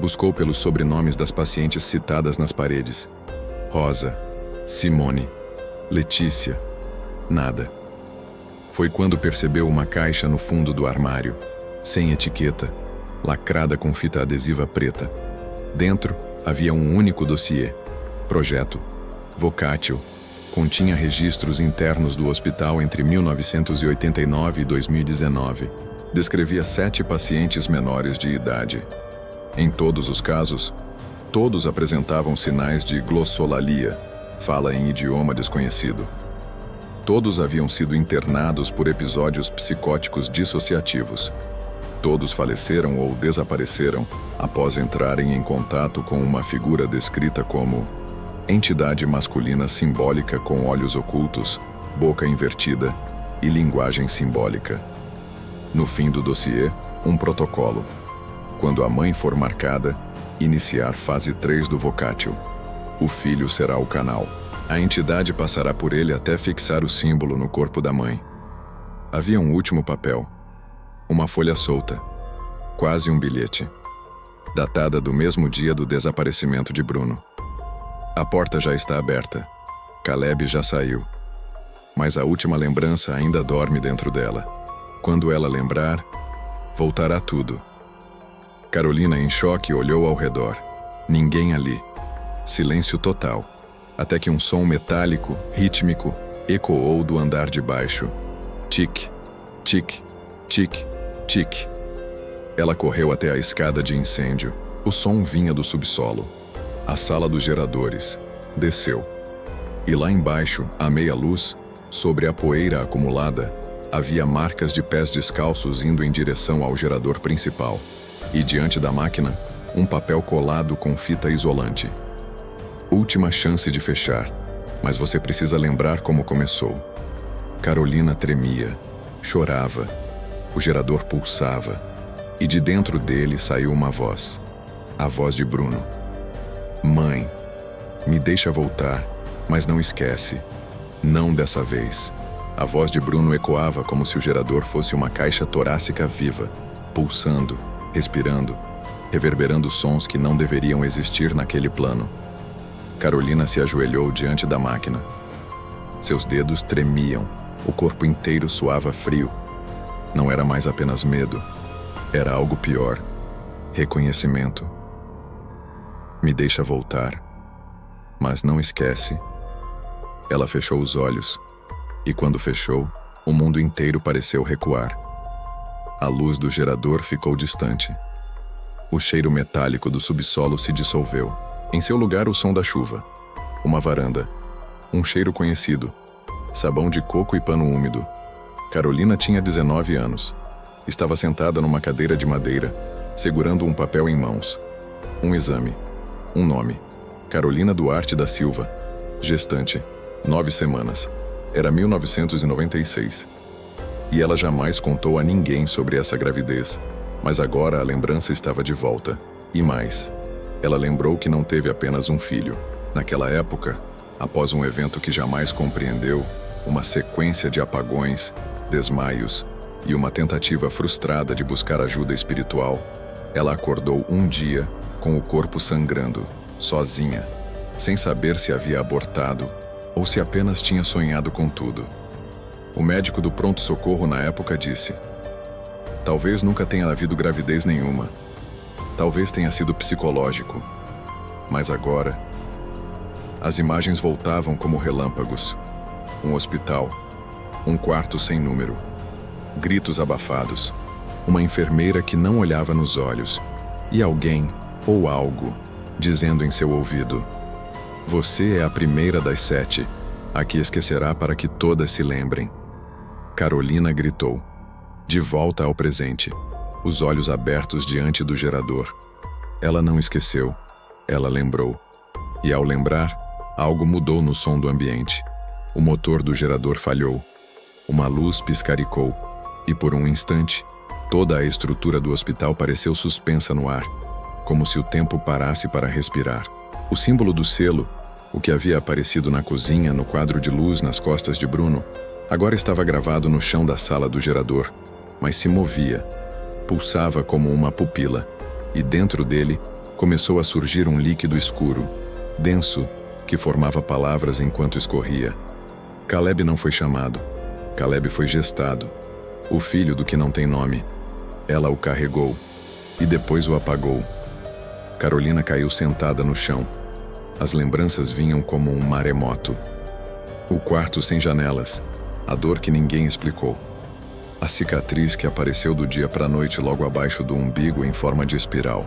Buscou pelos sobrenomes das pacientes citadas nas paredes. Rosa, Simone, Letícia. Nada. Foi quando percebeu uma caixa no fundo do armário, sem etiqueta, lacrada com fita adesiva preta. Dentro havia um único dossiê. Projeto. Vocátil. Continha registros internos do hospital entre 1989 e 2019. Descrevia 7 pacientes menores de idade. Em todos os casos, todos apresentavam sinais de glossolalia, fala em idioma desconhecido. Todos haviam sido internados por episódios psicóticos dissociativos. Todos faleceram ou desapareceram após entrarem em contato com uma figura descrita como entidade masculina simbólica com olhos ocultos, boca invertida e linguagem simbólica. No fim do dossiê, um protocolo. Quando a mãe for marcada, iniciar fase 3 do vocátil. O filho será o canal. A entidade passará por ele até fixar o símbolo no corpo da mãe. Havia um último papel. Uma folha solta. Quase um bilhete. Datada do mesmo dia do desaparecimento de Bruno. A porta já está aberta. Caleb já saiu. Mas a última lembrança ainda dorme dentro dela. Quando ela lembrar, voltará tudo. Carolina, em choque, olhou ao redor. Ninguém ali. Silêncio total. Até que um som metálico, rítmico, ecoou do andar de baixo. Tic, tic, tic, tic. Ela correu até a escada de incêndio. O som vinha do subsolo. A sala dos geradores. Desceu. E lá embaixo, à meia luz, sobre a poeira acumulada, havia marcas de pés descalços indo em direção ao gerador principal. E diante da máquina, um papel colado com fita isolante. Última chance de fechar, mas você precisa lembrar como começou. Carolina tremia, chorava. O gerador pulsava, e de dentro dele saiu uma voz. A voz de Bruno. Mãe, me deixa voltar, mas não esquece. Não dessa vez. A voz de Bruno ecoava como se o gerador fosse uma caixa torácica viva, pulsando, respirando, reverberando sons que não deveriam existir naquele plano. Carolina se ajoelhou diante da máquina. Seus dedos tremiam, o corpo inteiro suava frio. Não era mais apenas medo, era algo pior. Reconhecimento. Me deixa voltar, mas não esquece. Ela fechou os olhos, e quando fechou, o mundo inteiro pareceu recuar. A luz do gerador ficou distante. O cheiro metálico do subsolo se dissolveu. Em seu lugar, o som da chuva. Uma varanda. Um cheiro conhecido. Sabão de coco e pano úmido. Carolina tinha 19 anos. Estava sentada numa cadeira de madeira, segurando um papel em mãos. Um exame. Um nome. Carolina Duarte da Silva. Gestante. 9 semanas. Era 1996. E ela jamais contou a ninguém sobre essa gravidez. Mas agora a lembrança estava de volta. E mais. Ela lembrou que não teve apenas um filho. Naquela época, após um evento que jamais compreendeu, uma sequência de apagões, desmaios e uma tentativa frustrada de buscar ajuda espiritual, ela acordou um dia com o corpo sangrando, sozinha, sem saber se havia abortado ou se apenas tinha sonhado com tudo. O médico do pronto-socorro na época disse: talvez nunca tenha havido gravidez nenhuma. Talvez tenha sido psicológico. Mas agora, as imagens voltavam como relâmpagos. Um hospital, um quarto sem número, gritos abafados, uma enfermeira que não olhava nos olhos, e alguém, ou algo, dizendo em seu ouvido: você é a primeira das 7, a que esquecerá para que todas se lembrem. Carolina gritou, de volta ao presente, os olhos abertos diante do gerador. Ela não esqueceu, ela lembrou. E ao lembrar, algo mudou no som do ambiente. O motor do gerador falhou. Uma luz piscaricou, e por um instante, toda a estrutura do hospital pareceu suspensa no ar, como se o tempo parasse para respirar. O símbolo do selo, o que havia aparecido na cozinha, no quadro de luz nas costas de Bruno, agora estava gravado no chão da sala do gerador, mas se movia, pulsava como uma pupila, e dentro dele começou a surgir um líquido escuro, denso, que formava palavras enquanto escorria. Caleb não foi chamado. Caleb foi gestado. O filho do que não tem nome. Ela o carregou e depois o apagou. Carolina caiu sentada no chão. As lembranças vinham como um maremoto. O quarto sem janelas. A dor que ninguém explicou. A cicatriz que apareceu do dia para a noite logo abaixo do umbigo em forma de espiral.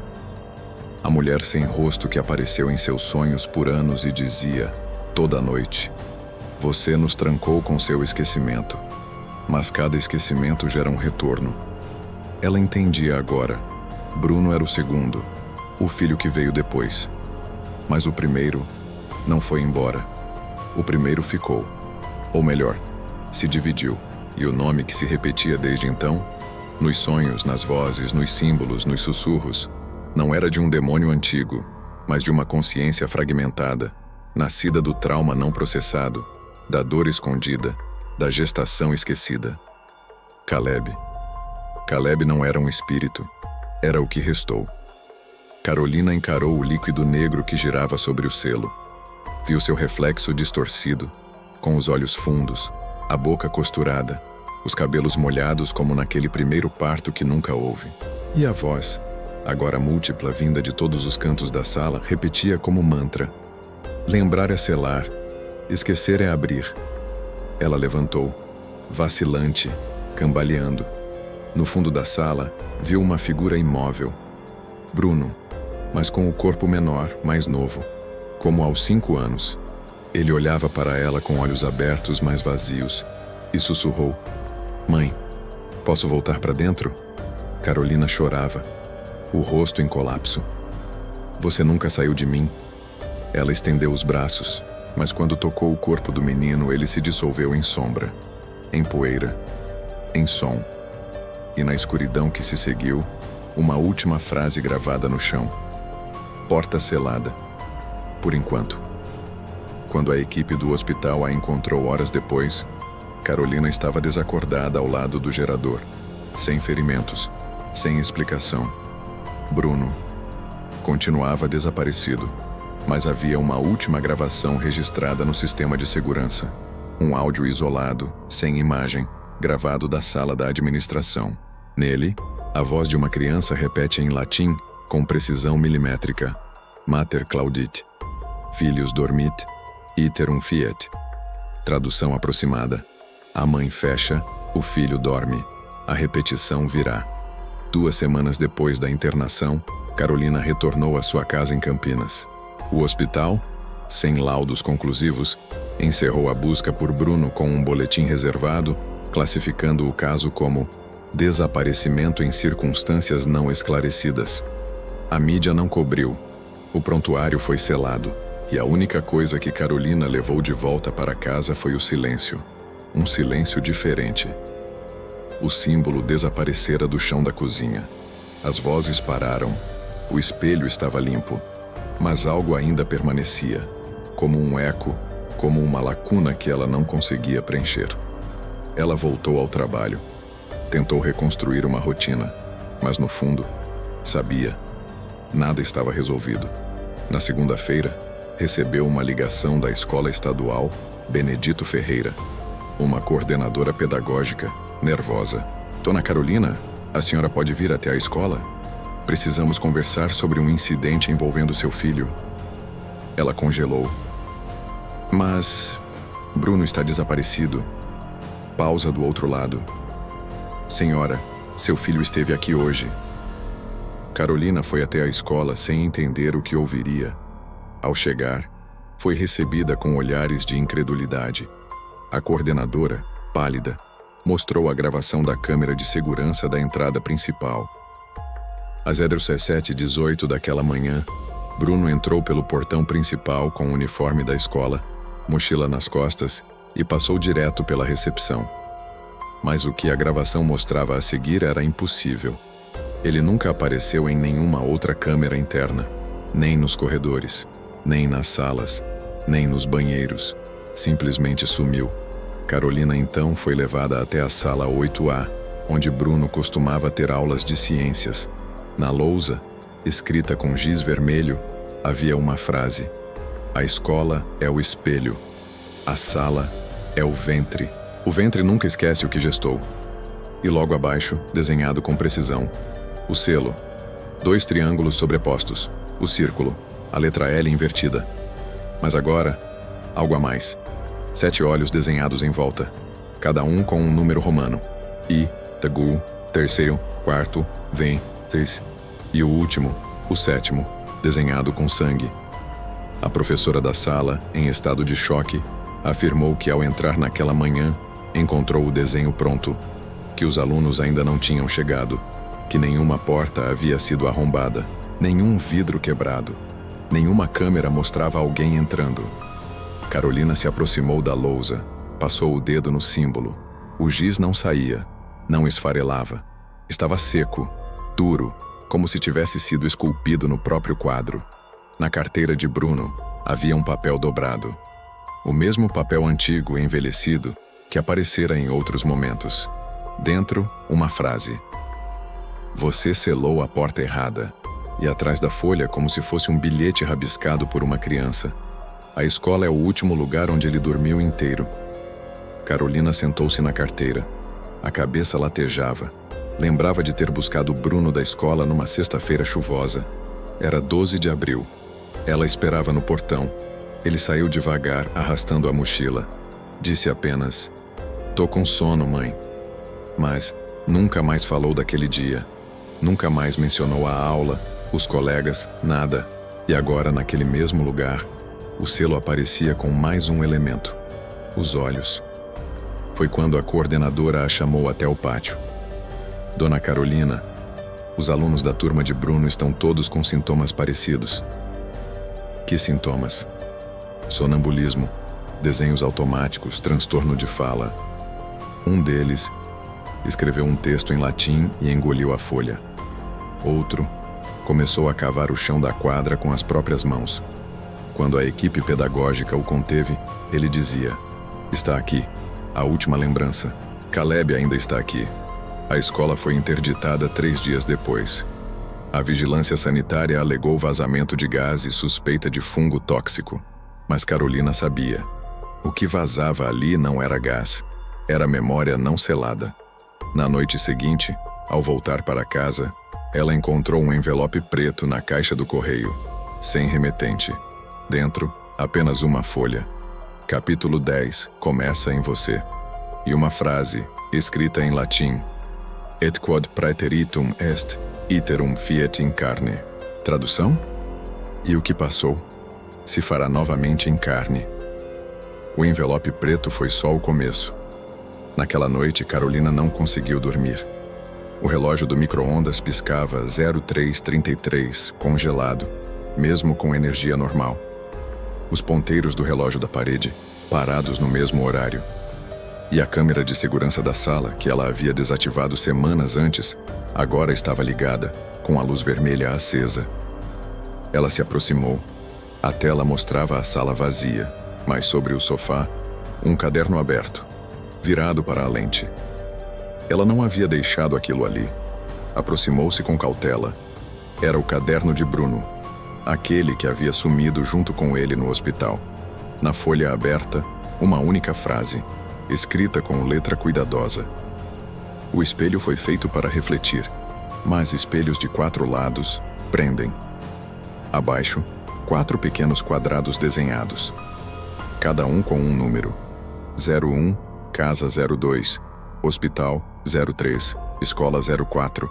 A mulher sem rosto que apareceu em seus sonhos por anos e dizia, toda noite: você nos trancou com seu esquecimento. Mas cada esquecimento gera um retorno. Ela entendia agora. Bruno era o segundo, o filho que veio depois. Mas o primeiro não foi embora. O primeiro ficou. Ou melhor, se dividiu. E o nome que se repetia desde então, nos sonhos, nas vozes, nos símbolos, nos sussurros, não era de um demônio antigo, mas de uma consciência fragmentada, nascida do trauma não processado, da dor escondida, da gestação esquecida. Caleb. Caleb não era um espírito, era o que restou. Carolina encarou o líquido negro que girava sobre o selo. Viu seu reflexo distorcido, com os olhos fundos, a boca costurada, os cabelos molhados como naquele primeiro parto que nunca houve. E a voz, agora múltipla vinda de todos os cantos da sala, repetia como mantra: lembrar é selar, esquecer é abrir. Ela levantou, vacilante, cambaleando. No fundo da sala, viu uma figura imóvel. Bruno, mas com o corpo menor, mais novo, como aos 5 anos. Ele olhava para ela com olhos abertos, mas vazios, e sussurrou: mãe, posso voltar para dentro? Carolina chorava, o rosto em colapso. Você nunca saiu de mim? Ela estendeu os braços, mas quando tocou o corpo do menino, ele se dissolveu em sombra, em poeira, em som. e na escuridão que se seguiu, uma última frase gravada no chão. Porta selada. Por enquanto. Quando a equipe do hospital a encontrou horas depois, Carolina estava desacordada ao lado do gerador, sem ferimentos, sem explicação. Bruno continuava desaparecido, mas havia uma última gravação registrada no sistema de segurança. Um áudio isolado, sem imagem, gravado da sala da administração. Nele, a voz de uma criança repete em latim, com precisão milimétrica: Mater claudit, filius dormit, iterum fiet. Tradução aproximada: a mãe fecha, o filho dorme. A repetição virá. 2 semanas depois da internação, Carolina retornou à sua casa em Campinas. O hospital, sem laudos conclusivos, encerrou a busca por Bruno com um boletim reservado, classificando o caso como desaparecimento em circunstâncias não esclarecidas. A mídia não cobriu. O prontuário foi selado, e a única coisa que Carolina levou de volta para casa foi o silêncio. Um silêncio diferente. O símbolo desaparecera do chão da cozinha. As vozes pararam. O espelho estava limpo. Mas algo ainda permanecia, como um eco, como uma lacuna que ela não conseguia preencher. Ela voltou ao trabalho. Tentou reconstruir uma rotina, mas no fundo, sabia. Nada estava resolvido. Na segunda-feira, recebeu uma ligação da escola estadual Benedito Ferreira, uma coordenadora pedagógica, nervosa. Dona Carolina, a senhora pode vir até a escola? Precisamos conversar sobre um incidente envolvendo seu filho. Ela congelou. Mas Bruno está desaparecido. Pausa do outro lado. Senhora, seu filho esteve aqui hoje. Carolina foi até a escola sem entender o que ouviria. Ao chegar, foi recebida com olhares de incredulidade. A coordenadora, pálida, mostrou a gravação da câmera de segurança da entrada principal. Às 17h18 daquela manhã, Bruno entrou pelo portão principal com o uniforme da escola, mochila nas costas, e passou direto pela recepção. Mas o que a gravação mostrava a seguir era impossível. Ele nunca apareceu em nenhuma outra câmera interna, nem nos corredores, nem nas salas, nem nos banheiros. Simplesmente sumiu. Carolina então foi levada até a sala 8A, onde Bruno costumava ter aulas de ciências. Na lousa, escrita com giz vermelho, havia uma frase: a escola é o espelho, a sala é o ventre. O ventre nunca esquece o que gestou. E logo abaixo, desenhado com precisão, o selo, 2 triângulos sobrepostos, o círculo, a letra L invertida. Mas agora, algo a mais. 7 olhos desenhados em volta, cada um com um número romano. I, Tegu, terceiro, quarto, Vem, Tes, e o último, o 7º, desenhado com sangue. A professora da sala, em estado de choque, afirmou que ao entrar naquela manhã, encontrou o desenho pronto, que os alunos ainda não tinham chegado, que nenhuma porta havia sido arrombada, nenhum vidro quebrado, nenhuma câmera mostrava alguém entrando. Carolina se aproximou da lousa, passou o dedo no símbolo. O giz não saía, não esfarelava. Estava seco, duro, como se tivesse sido esculpido no próprio quadro. Na carteira de Bruno havia um papel dobrado. O mesmo papel antigo e envelhecido que aparecera em outros momentos. Dentro, uma frase: você selou a porta errada. E atrás da folha, como se fosse um bilhete rabiscado por uma criança: a escola é o último lugar onde ele dormiu inteiro. Carolina sentou-se na carteira. A cabeça latejava. Lembrava de ter buscado Bruno da escola numa sexta-feira chuvosa. Era 12 de abril. Ela esperava no portão. Ele saiu devagar, arrastando a mochila. Disse apenas: tô com sono, mãe. Mas nunca mais falou daquele dia. Nunca mais mencionou a aula, os colegas, nada. E agora, naquele mesmo lugar, o selo aparecia com mais um elemento: os olhos. Foi quando a coordenadora a chamou até o pátio. Dona Carolina, os alunos da turma de Bruno estão todos com sintomas parecidos. Que sintomas? Sonambulismo, desenhos automáticos, transtorno de fala. Um deles Escreveu um texto em latim e engoliu a folha. Outro começou a cavar o chão da quadra com as próprias mãos. Quando a equipe pedagógica o conteve, ele dizia: "Está aqui, a última lembrança. Caleb ainda está aqui." A escola foi interditada 3 dias depois. A vigilância sanitária alegou vazamento de gás e suspeita de fungo tóxico. Mas Carolina sabia. O que vazava ali não era gás, era memória não selada. Na noite seguinte, ao voltar para casa, ela encontrou um envelope preto na caixa do correio, sem remetente. Dentro, apenas uma folha. Capítulo 10 começa em você. E uma frase, escrita em latim: Et quod praeteritum est, iterum fiet in carne. Tradução? E o que passou se fará novamente em carne. O envelope preto foi só o começo. Naquela noite, Carolina não conseguiu dormir. O relógio do micro-ondas piscava 03:33, congelado, mesmo com energia normal. Os ponteiros do relógio da parede, parados no mesmo horário. E a câmera de segurança da sala, que ela havia desativado semanas antes, agora estava ligada, com a luz vermelha acesa. Ela se aproximou. A tela mostrava a sala vazia, mas sobre o sofá, um caderno aberto, virado para a lente. Ela não havia deixado aquilo ali. Aproximou-se com cautela. Era o caderno de Bruno, aquele que havia sumido junto com ele no hospital. Na folha aberta, uma única frase, escrita com letra cuidadosa. O espelho foi feito para refletir, mas espelhos de 4 lados prendem. Abaixo, 4 pequenos quadrados desenhados, cada um com um número: 01, casa 02, hospital 03, escola 04.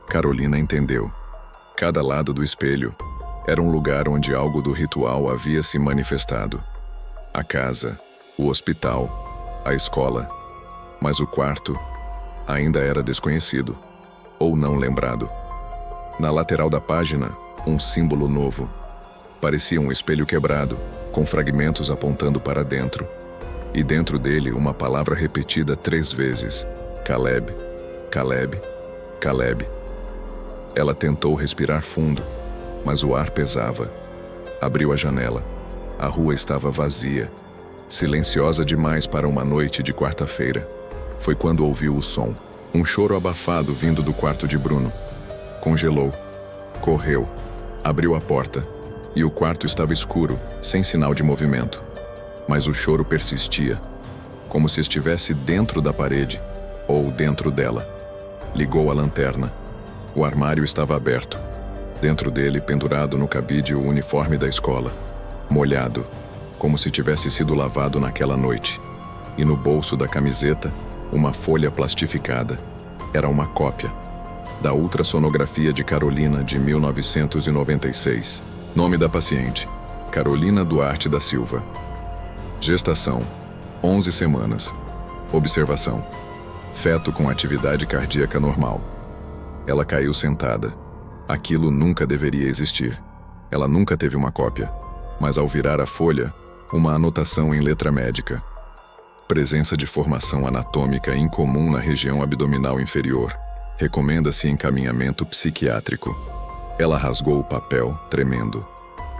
Carolina entendeu. Cada lado do espelho era um lugar onde algo do ritual havia se manifestado. A casa, o hospital, a escola, mas o quarto ainda era desconhecido, ou não lembrado. Na lateral da página, um símbolo novo. Parecia um espelho quebrado, com fragmentos apontando para dentro. E dentro dele uma palavra repetida 3 vezes: Caleb, Caleb, Caleb. Ela tentou respirar fundo, mas o ar pesava. Abriu a janela. A rua estava vazia, silenciosa demais para uma noite de quarta-feira. Foi quando ouviu o som. Um choro abafado vindo do quarto de Bruno. Congelou. Correu. Abriu a porta. E o quarto estava escuro, sem sinal de movimento. Mas o choro persistia, como se estivesse dentro da parede, ou dentro dela. Ligou a lanterna. O armário estava aberto. Dentro dele, pendurado no cabide, o uniforme da escola. Molhado, como se tivesse sido lavado naquela noite. E no bolso da camiseta, uma folha plastificada. Era uma cópia da ultrassonografia de Carolina de 1996. Nome da paciente: Carolina Duarte da Silva. Gestação: 11 semanas. Observação: feto com atividade cardíaca normal. Ela caiu sentada. Aquilo nunca deveria existir. Ela nunca teve uma cópia. Mas ao virar a folha, uma anotação em letra médica: presença de formação anatômica incomum na região abdominal inferior. Recomenda-se encaminhamento psiquiátrico. Ela rasgou o papel, tremendo.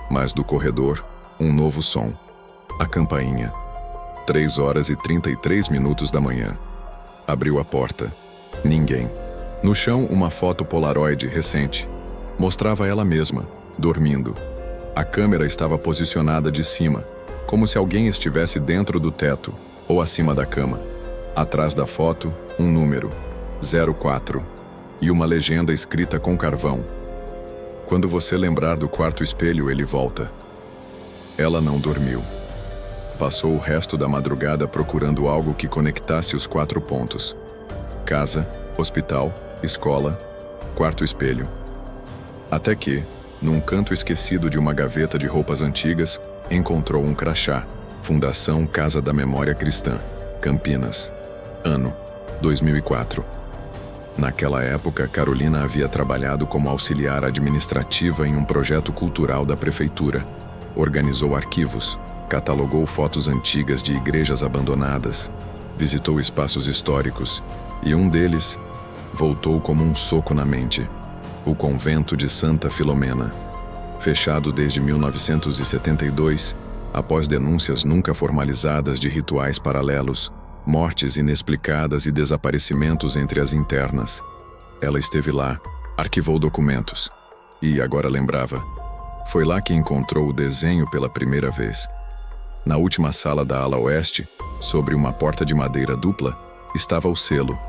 Mas do corredor, um novo som. A campainha. 3h33 da manhã. Abriu a porta. Ninguém. No chão, uma foto Polaroid recente. Mostrava ela mesma, dormindo. A câmera estava posicionada de cima, como se alguém estivesse dentro do teto ou acima da cama. Atrás da foto, um número: 04. E uma legenda escrita com carvão: quando você lembrar do quarto espelho, ele volta. Ela não dormiu. Passou o resto da madrugada procurando algo que conectasse os 4 pontos: casa, hospital, escola, quarto espelho. Até que, num canto esquecido de uma gaveta de roupas antigas, encontrou um crachá: Fundação Casa da Memória Cristã, Campinas. Ano: 2004. Naquela época, Carolina havia trabalhado como auxiliar administrativa em um projeto cultural da prefeitura. Organizou arquivos, catalogou fotos antigas de igrejas abandonadas, visitou espaços históricos e um deles voltou como um soco na mente: o convento de Santa Filomena. Fechado desde 1972, após denúncias nunca formalizadas de rituais paralelos, mortes inexplicadas e desaparecimentos entre as internas. Ela esteve lá, arquivou documentos e, agora lembrava, foi lá que encontrou o desenho pela primeira vez. Na última sala da ala oeste, sobre uma porta de madeira dupla, estava o selo: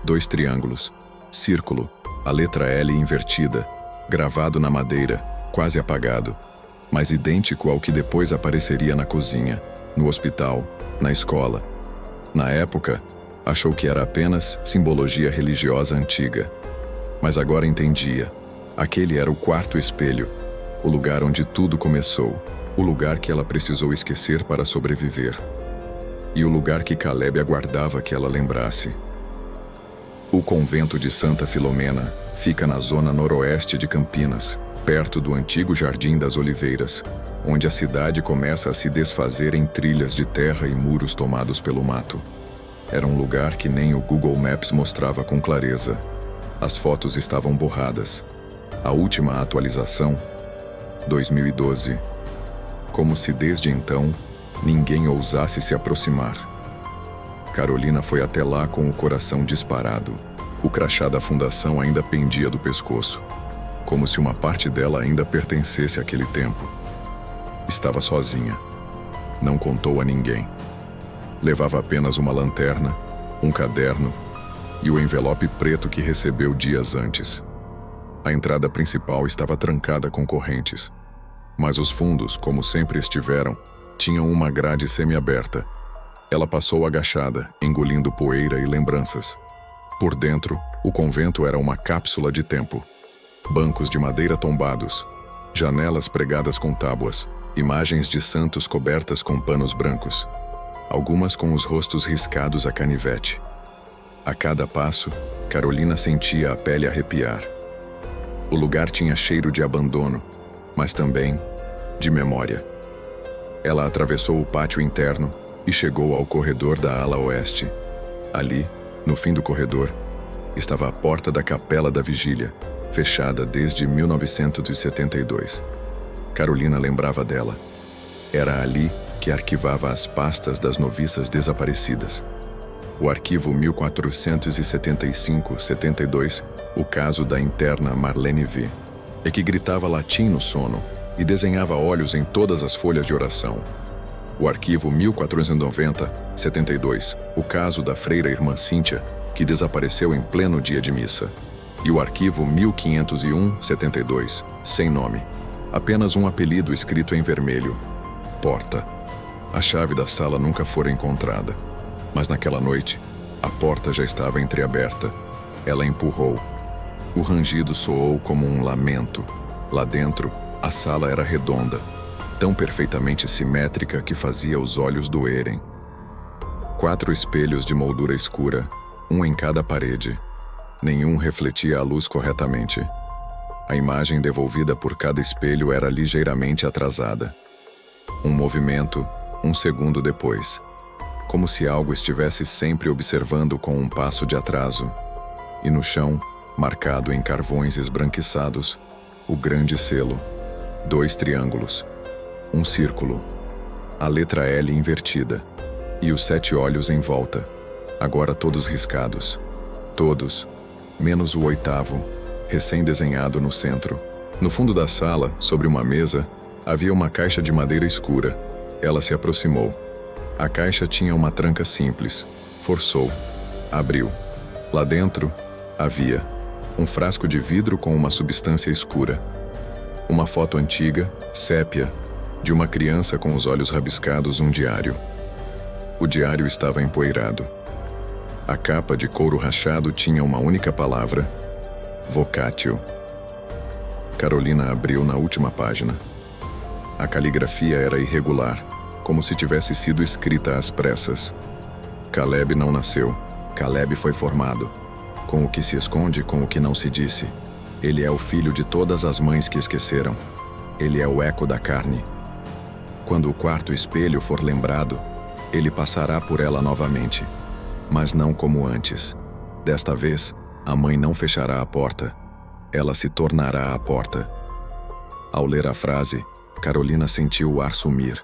2 triângulos, círculo, a letra L invertida, gravado na madeira, quase apagado, mas idêntico ao que depois apareceria na cozinha, no hospital, na escola. Na época, achou que era apenas simbologia religiosa antiga. Mas agora entendia. Aquele era o quarto espelho, o lugar onde tudo começou, o lugar que ela precisou esquecer para sobreviver. E o lugar que Caleb aguardava que ela lembrasse. O convento de Santa Filomena fica na zona noroeste de Campinas, perto do antigo Jardim das Oliveiras, onde a cidade começa a se desfazer em trilhas de terra e muros tomados pelo mato. Era um lugar que nem o Google Maps mostrava com clareza. As fotos estavam borradas. A última atualização, 2012. Como se desde então ninguém ousasse se aproximar. Carolina foi até lá com o coração disparado. O crachá da fundação ainda pendia do pescoço, como se uma parte dela ainda pertencesse àquele tempo. Estava sozinha. Não contou a ninguém. Levava apenas uma lanterna, um caderno e o envelope preto que recebeu dias antes. A entrada principal estava trancada com correntes, mas os fundos, como sempre estiveram, tinham uma grade semiaberta. Ela passou agachada, engolindo poeira e lembranças. Por dentro, o convento era uma cápsula de tempo. Bancos de madeira tombados, janelas pregadas com tábuas, imagens de santos cobertas com panos brancos, algumas com os rostos riscados a canivete. A cada passo, Carolina sentia a pele arrepiar. O lugar tinha cheiro de abandono, mas também de memória. Ela atravessou o pátio interno e chegou ao corredor da ala oeste. Ali, no fim do corredor, estava a porta da Capela da Vigília, fechada desde 1972. Carolina lembrava dela. Era ali que arquivava as pastas das noviças desaparecidas. O arquivo 1475-72, o caso da interna Marlene V., é que gritava latim no sono e desenhava olhos em todas as folhas de oração. O arquivo 1490-72, o caso da freira irmã Cíntia, que desapareceu em pleno dia de missa. E o arquivo 1501-72, sem nome. Apenas um apelido escrito em vermelho: Porta. A chave da sala nunca fora encontrada. Mas naquela noite, a porta já estava entreaberta. Ela empurrou. O rangido soou como um lamento. Lá dentro, a sala era redonda, tão perfeitamente simétrica que fazia os olhos doerem. 4 espelhos de moldura escura, um em cada parede. Nenhum refletia a luz corretamente. A imagem devolvida por cada espelho era ligeiramente atrasada. Um movimento, um segundo depois. Como se algo estivesse sempre observando com um passo de atraso. E no chão, marcado em carvões esbranquiçados, o grande selo: 2 triângulos, um círculo, a letra L invertida, e os 7 olhos em volta, agora todos riscados. Todos, menos o 8º, recém-desenhado no centro. No fundo da sala, sobre uma mesa, havia uma caixa de madeira escura. Ela se aproximou. A caixa tinha uma tranca simples. Forçou. Abriu. Lá dentro, havia um frasco de vidro com uma substância escura. Uma foto antiga, sépia, de uma criança com os olhos rabiscados, um diário. O diário estava empoeirado. A capa de couro rachado tinha uma única palavra: Vocatio. Carolina abriu na última página. A caligrafia era irregular, como se tivesse sido escrita às pressas. Caleb não nasceu. Caleb foi formado. Com o que se esconde, com o que não se disse. Ele é o filho de todas as mães que esqueceram. Ele é o eco da carne. Quando o quarto espelho for lembrado, ele passará por ela novamente. Mas não como antes. Desta vez, a mãe não fechará a porta. Ela se tornará a porta. Ao ler a frase, Carolina sentiu o ar sumir.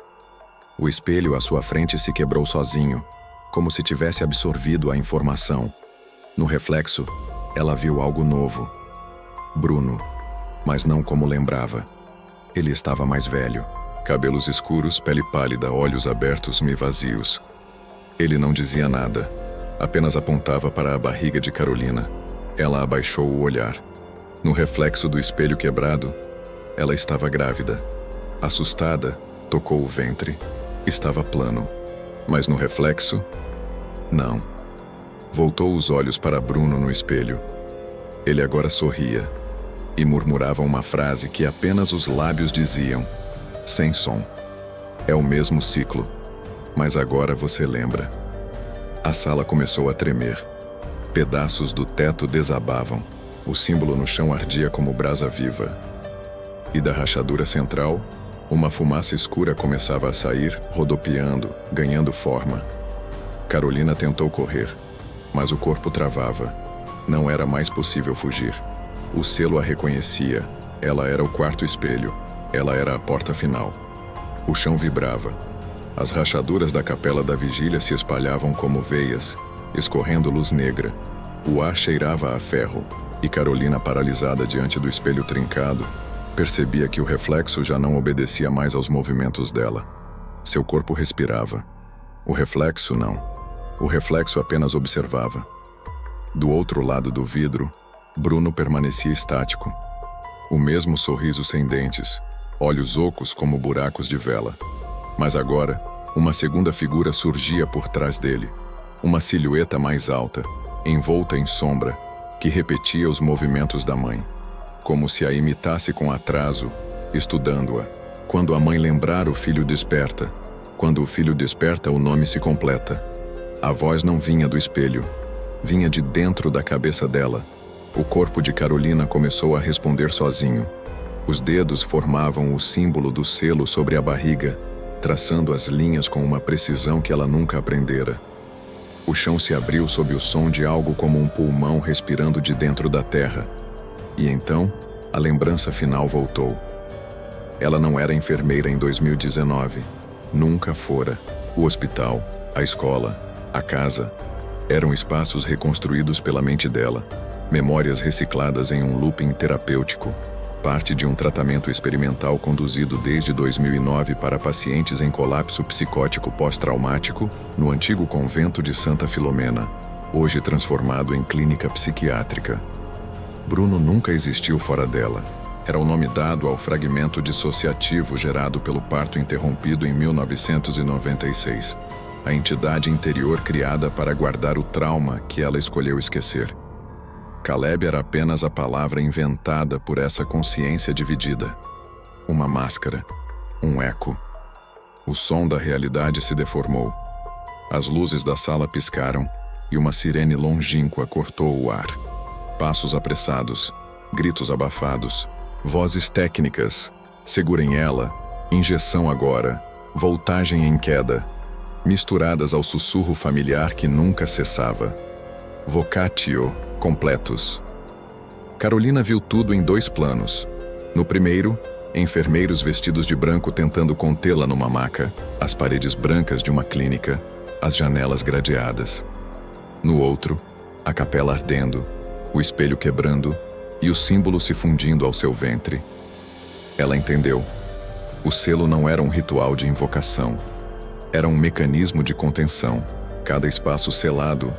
O espelho à sua frente se quebrou sozinho, como se tivesse absorvido a informação. No reflexo, ela viu algo novo. Bruno, mas não como lembrava. Ele estava mais velho. Cabelos escuros, pele pálida, olhos abertos e vazios. Ele não dizia nada, apenas apontava para a barriga de Carolina. Ela abaixou o olhar. No reflexo do espelho quebrado, ela estava grávida. Assustada, tocou o ventre. Estava plano. Mas no reflexo, não. Voltou os olhos para Bruno no espelho. Ele agora sorria e murmurava uma frase que apenas os lábios diziam, sem som. É o mesmo ciclo, mas agora você lembra. A sala começou a tremer. Pedaços do teto desabavam. O símbolo no chão ardia como brasa viva. E da rachadura central, uma fumaça escura começava a sair, rodopiando, ganhando forma. Carolina tentou correr, mas o corpo travava. Não era mais possível fugir. O selo a reconhecia. Ela era o quarto espelho. Ela era a porta final. O chão vibrava. As rachaduras da capela da vigília se espalhavam como veias, escorrendo luz negra. O ar cheirava a ferro, e Carolina, paralisada diante do espelho trincado, percebia que o reflexo já não obedecia mais aos movimentos dela. Seu corpo respirava. O reflexo não. O reflexo apenas observava. Do outro lado do vidro, Bruno permanecia estático. O mesmo sorriso sem dentes, olhos ocos como buracos de vela. Mas agora, uma segunda figura surgia por trás dele. Uma silhueta mais alta, envolta em sombra, que repetia os movimentos da mãe, como se a imitasse com atraso, estudando-a. Quando a mãe lembrar, o filho desperta. Quando o filho desperta, o nome se completa. A voz não vinha do espelho, vinha de dentro da cabeça dela. O corpo de Carolina começou a responder sozinho. Os dedos formavam o símbolo do selo sobre a barriga, traçando as linhas com uma precisão que ela nunca aprendera. O chão se abriu sob o som de algo como um pulmão respirando de dentro da terra. E então, a lembrança final voltou. Ela não era enfermeira em 2019. Nunca fora. O hospital, a escola, a casa, eram espaços reconstruídos pela mente dela, memórias recicladas em um looping terapêutico, parte de um tratamento experimental conduzido desde 2009 para pacientes em colapso psicótico pós-traumático no antigo convento de Santa Filomena, hoje transformado em clínica psiquiátrica. Bruno nunca existiu fora dela. Era o nome dado ao fragmento dissociativo gerado pelo parto interrompido em 1996. A entidade interior criada para guardar o trauma que ela escolheu esquecer. Caleb era apenas a palavra inventada por essa consciência dividida. Uma máscara, um eco. O som da realidade se deformou. As luzes da sala piscaram e uma sirene longínqua cortou o ar. Passos apressados, gritos abafados, vozes técnicas. Segurem ela, injeção agora, voltagem em queda, misturadas ao sussurro familiar que nunca cessava. Vocatio completos. Carolina viu tudo em dois planos. No primeiro, enfermeiros vestidos de branco tentando contê-la numa maca, as paredes brancas de uma clínica, as janelas gradeadas. No outro, a capela ardendo, o espelho quebrando e o símbolo se fundindo ao seu ventre. Ela entendeu. O selo não era um ritual de invocação. Era um mecanismo de contenção. Cada espaço selado,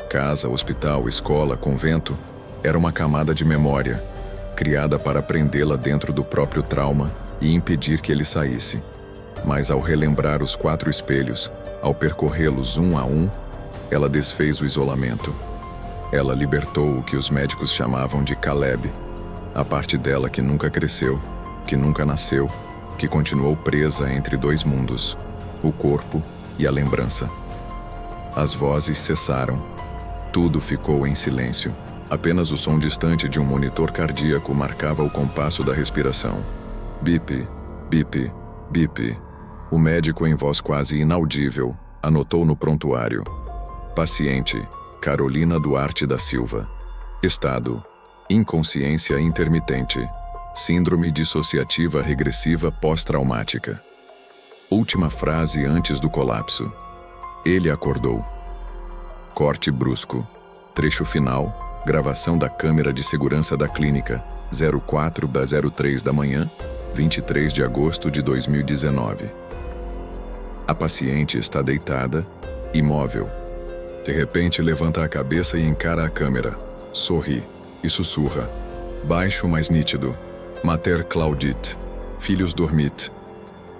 casa, hospital, escola, convento, era uma camada de memória, criada para prendê-la dentro do próprio trauma e impedir que ele saísse. Mas ao relembrar os 4 espelhos, ao percorrê-los um a um, ela desfez o isolamento. Ela libertou o que os médicos chamavam de Caleb, a parte dela que nunca cresceu, que nunca nasceu, que continuou presa entre 2 mundos, o corpo e a lembrança. As vozes cessaram. Tudo ficou em silêncio. Apenas o som distante de um monitor cardíaco marcava o compasso da respiração. Bip, bip, bip. O médico, em voz quase inaudível, anotou no prontuário. Paciente: Carolina Duarte da Silva. Estado: inconsciência intermitente. Síndrome dissociativa regressiva pós-traumática. Última frase antes do colapso. Ele acordou. Corte brusco. Trecho final. Gravação da câmera de segurança da clínica. 04/03 da manhã, 23 de agosto de 2019. A paciente está deitada, imóvel. De repente levanta a cabeça e encara a câmera. Sorri e sussurra. Baixo, mas nítido. Mater Claudit. Filhos dormit.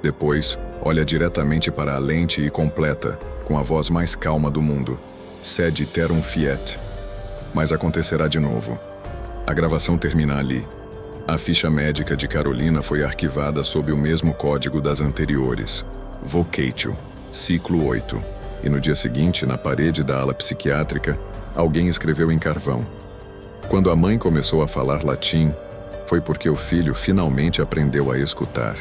Depois, olha diretamente para a lente e completa, com a voz mais calma do mundo. Sed iterum fiet. Mas acontecerá de novo. A gravação termina ali. A ficha médica de Carolina foi arquivada sob o mesmo código das anteriores. Vocatio, ciclo 8. E no dia seguinte, na parede da ala psiquiátrica, alguém escreveu em carvão. Quando a mãe começou a falar latim, foi porque o filho finalmente aprendeu a escutar.